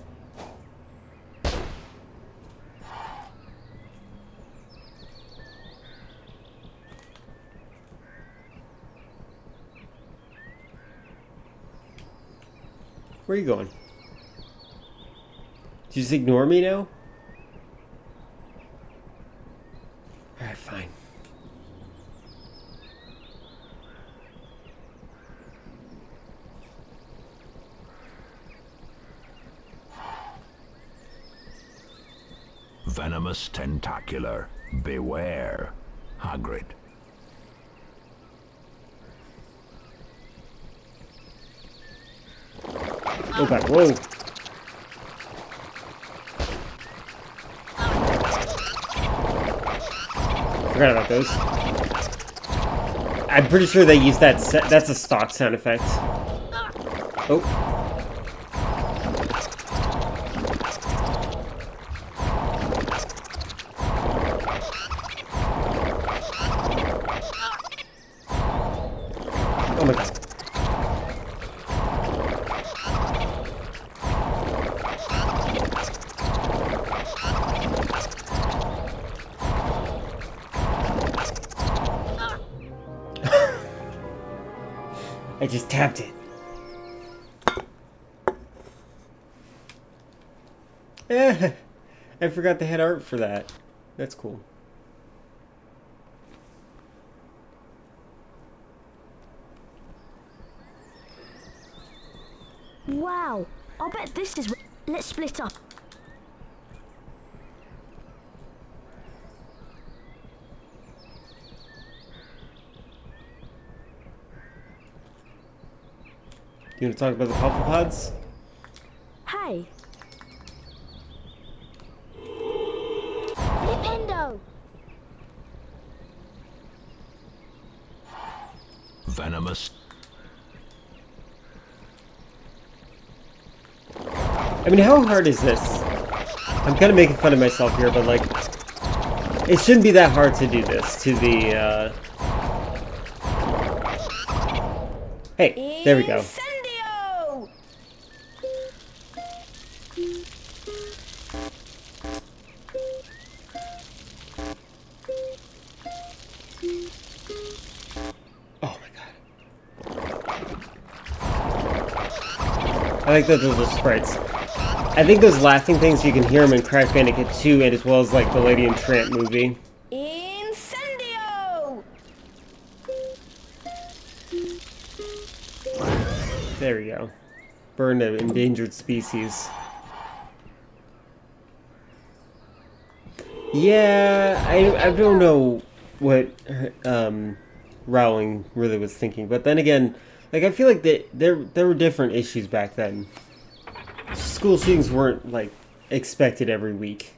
S1: Where are you going? you just ignore me now? Alright, fine.
S11: Venomous tentacular. Beware. Hagrid.
S1: Oh god, whoa. Forgot about those. I'm pretty sure they use that that's a stock sound effect. Oh. Oh my god. I just tapped it. I forgot they had art for that. That's cool.
S4: Wow, I'll bet this is... Let's split up.
S1: You want to talk about the Hufflepuffs?
S4: Hey.
S5: Flipendo!
S11: Venomous.
S1: I mean, how hard is this? I'm kind of making fun of myself here, but like, it shouldn't be that hard to do this to the, Hey, there we go.
S5: Incendio!
S1: Oh my god. I like that those are sprites. I think those laughing things, you can hear them in Crash Bandicoot 2 and as well as like the Lady and Tramp movie.
S5: Incendio!
S1: There we go. Burn an endangered species. Yeah, I don't know what Rowling really was thinking, but then again, like I feel like there were different issues back then. School shootings weren't like expected every week.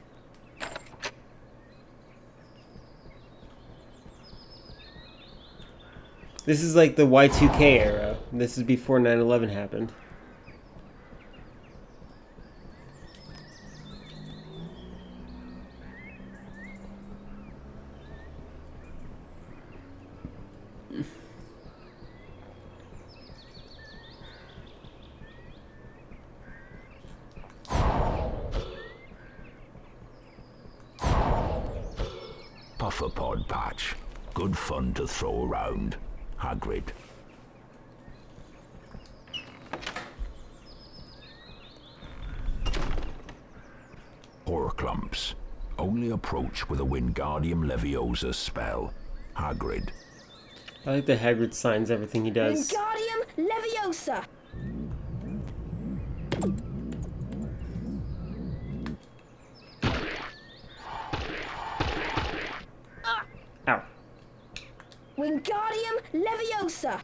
S1: This is like the Y2K era. This is before 9/11 happened.
S11: Puffapod patch. Good fun to throw around. Hagrid. Horcrux. Only approach with a Wingardium Leviosa spell. Hagrid.
S1: I like that Hagrid signs everything he does.
S5: Wingardium Leviosa!
S1: Ow.
S5: Wingardium Leviosa!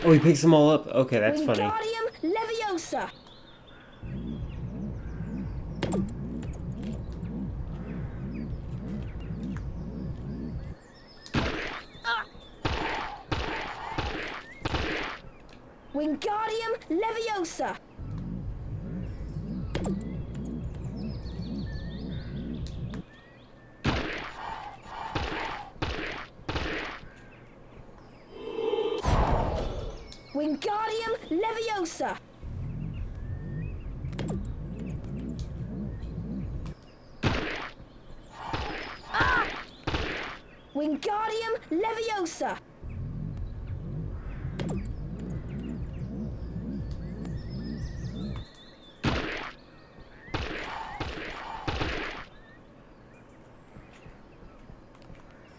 S1: Oh, he picks them all up? Okay, that's funny.
S5: Wingardium Leviosa! Wingardium Leviosa! Wingardium Leviosa! Wingardium Leviosa!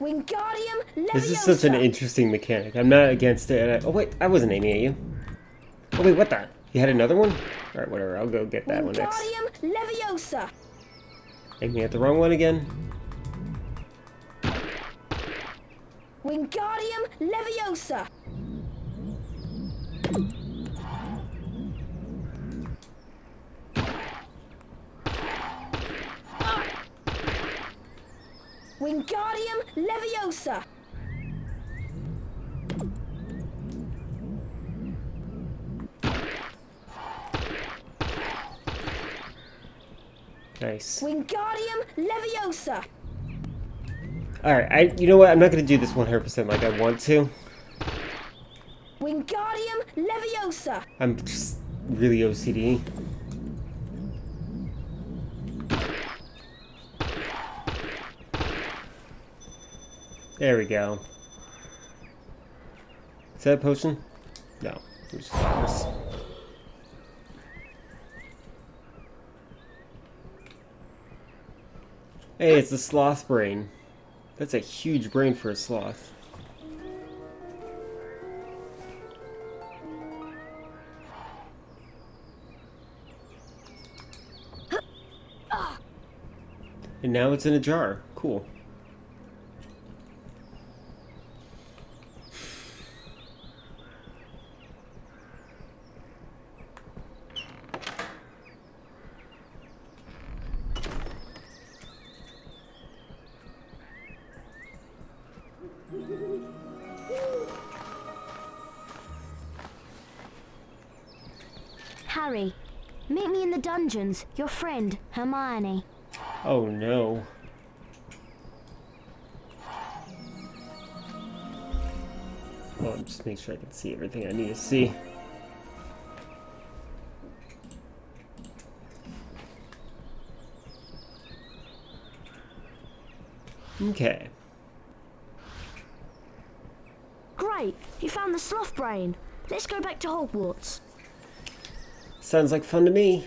S5: Wingardium Leviosa!
S1: This is such an interesting mechanic. I'm not against it. Oh wait, I wasn't aiming at you. Oh wait, what the? You had another one? Alright, whatever. I'll go get that one next.
S5: Wingardium Leviosa!
S1: Aiming at the wrong one again.
S5: Wingardium Leviosa! Wingardium Leviosa!
S1: Nice.
S5: Wingardium Leviosa!
S1: Alright, you know what? I'm not going to do this 100% like I want to.
S5: Wingardium Leviosa!
S1: I'm just really OCD. There we go. Is that a potion? No. It was flowers. Hey, it's a sloth brain. That's a huge brain for a sloth. And now it's in a jar. Cool.
S5: Harry, meet me in the dungeons. Your friend, Hermione.
S1: Oh no. Well, just make sure I can see everything I need to see. Okay.
S4: Great, you found the sloth brain. Let's go back to Hogwarts.
S1: Sounds like fun to me.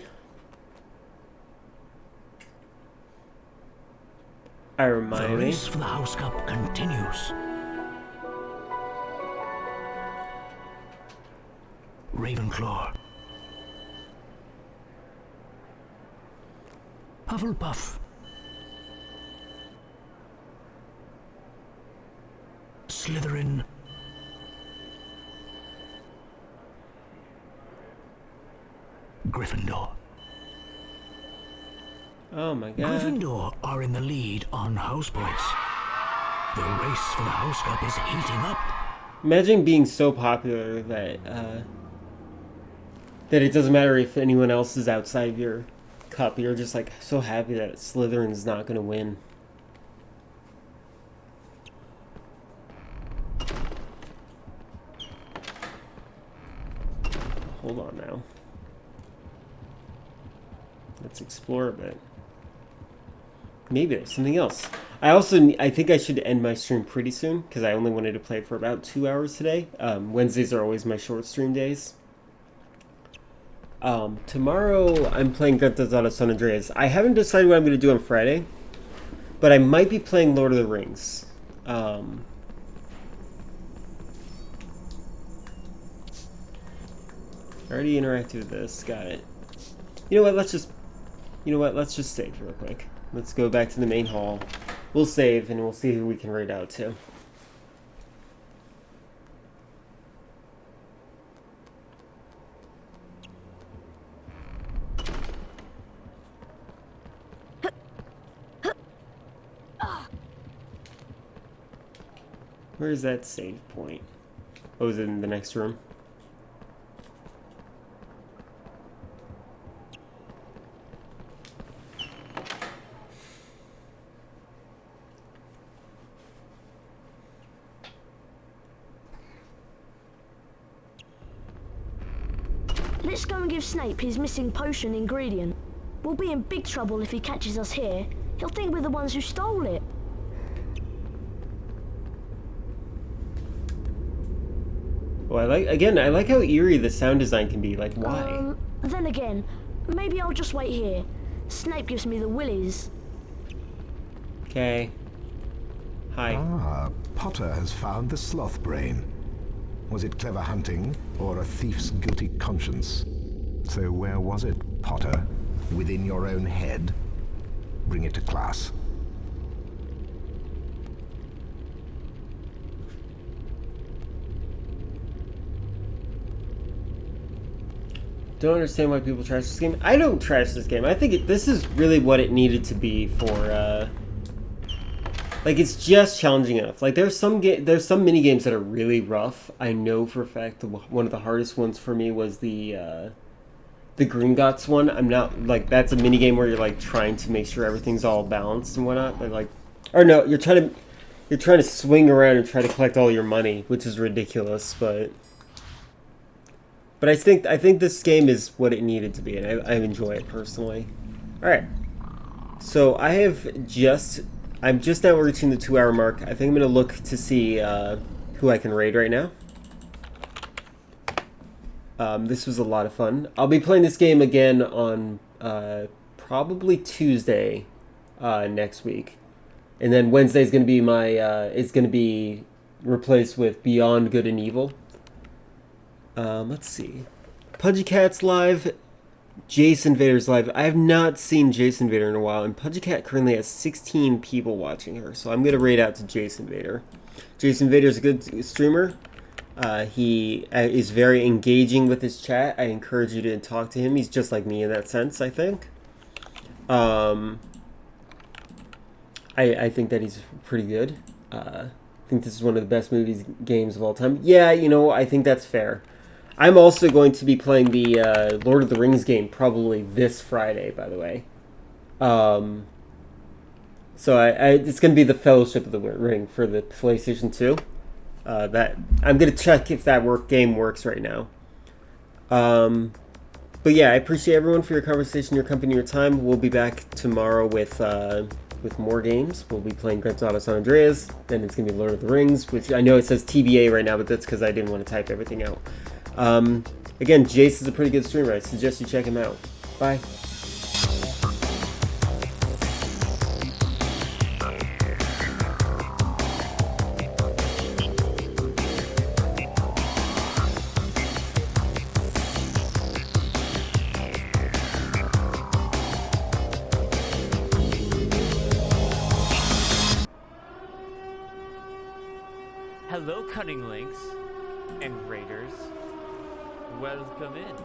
S3: The
S1: Hermione.
S3: race for the House Cup continues. Ravenclaw. Hufflepuff. Slytherin. Gryffindor.
S1: Oh my god.
S3: Gryffindor are in the lead on house points. The race for the House Cup is heating up.
S1: Imagine being so popular that that it doesn't matter if anyone else is outside of your cup. You're just like so happy that Slytherin's not gonna win. Hold on now. Let's explore a bit. Maybe there's something else. I think I should end my stream pretty soon because I only wanted to play for about 2 hours today. Wednesdays are always my short stream days. Tomorrow I'm playing Grand Theft Auto San Andreas. I haven't decided what I'm going to do on Friday, but I might be playing Lord of the Rings. I already interacted with this. Got it. You know what? Let's just save real quick. Let's go back to the main hall. We'll save and we'll see who we can raid out to. Where is that save point? Oh, is it in the next room?
S4: Let's go and give Snape his missing potion ingredient. We'll be in big trouble if he catches us here. He'll think we're the ones who stole it.
S1: Oh, I like how eerie the sound design can be. Like, why?
S4: Then again, maybe I'll just wait here. Snape gives me the willies.
S1: Okay. Hi.
S8: Ah, Potter has found the sloth brain. Was it clever hunting, or a thief's guilty conscience? So where was it, Potter? Within your own head? Bring it to class.
S1: Don't understand why people trash this game. I don't trash this game. I think this is really what it needed to be for, like, it's just challenging enough. Like, there's some mini games that are really rough. I know for a fact one of the hardest ones for me was the Gringotts one. I'm not, like, that's a mini game where you're, like, trying to make sure everything's all balanced and whatnot. But, like, or no, you're trying to swing around and try to collect all your money, which is ridiculous, but I think this game is what it needed to be, and I enjoy it personally. All right, so I'm just now reaching the 2-hour mark. I think I'm gonna look to see who I can raid right now. This was a lot of fun. I'll be playing this game again on probably Tuesday next week, and then Wednesday is gonna be my it's gonna be replaced with Beyond Good and Evil. Let's see. Pudgy Cat's live. Jason Vader's live. I have not seen Jason Vader in a while, and Pudgy Cat currently has 16 people watching her, so I'm going to raid out to Jason Vader. Jason Vader's a good streamer. He is very engaging with his chat. I encourage you to talk to him. He's just like me in that sense, I think. I think that he's pretty good. I think this is one of the best games of all time. Yeah, you know, I think that's fair. I'm also going to be playing the Lord of the Rings game probably this Friday, by the way. So it's going to be the Fellowship of the Ring for the PlayStation 2. That I'm going to check if that game works right now. But yeah, I appreciate everyone for your conversation, your company, your time. We'll be back tomorrow with more games. We'll be playing Grand Theft Auto San Andreas, then it's going to be Lord of the Rings, which I know it says TBA right now, but that's because I didn't want to type everything out. Again, Jace is a pretty good streamer. I suggest you check him out. Bye.
S13: Hello, cunning links and raiders. Welcome in.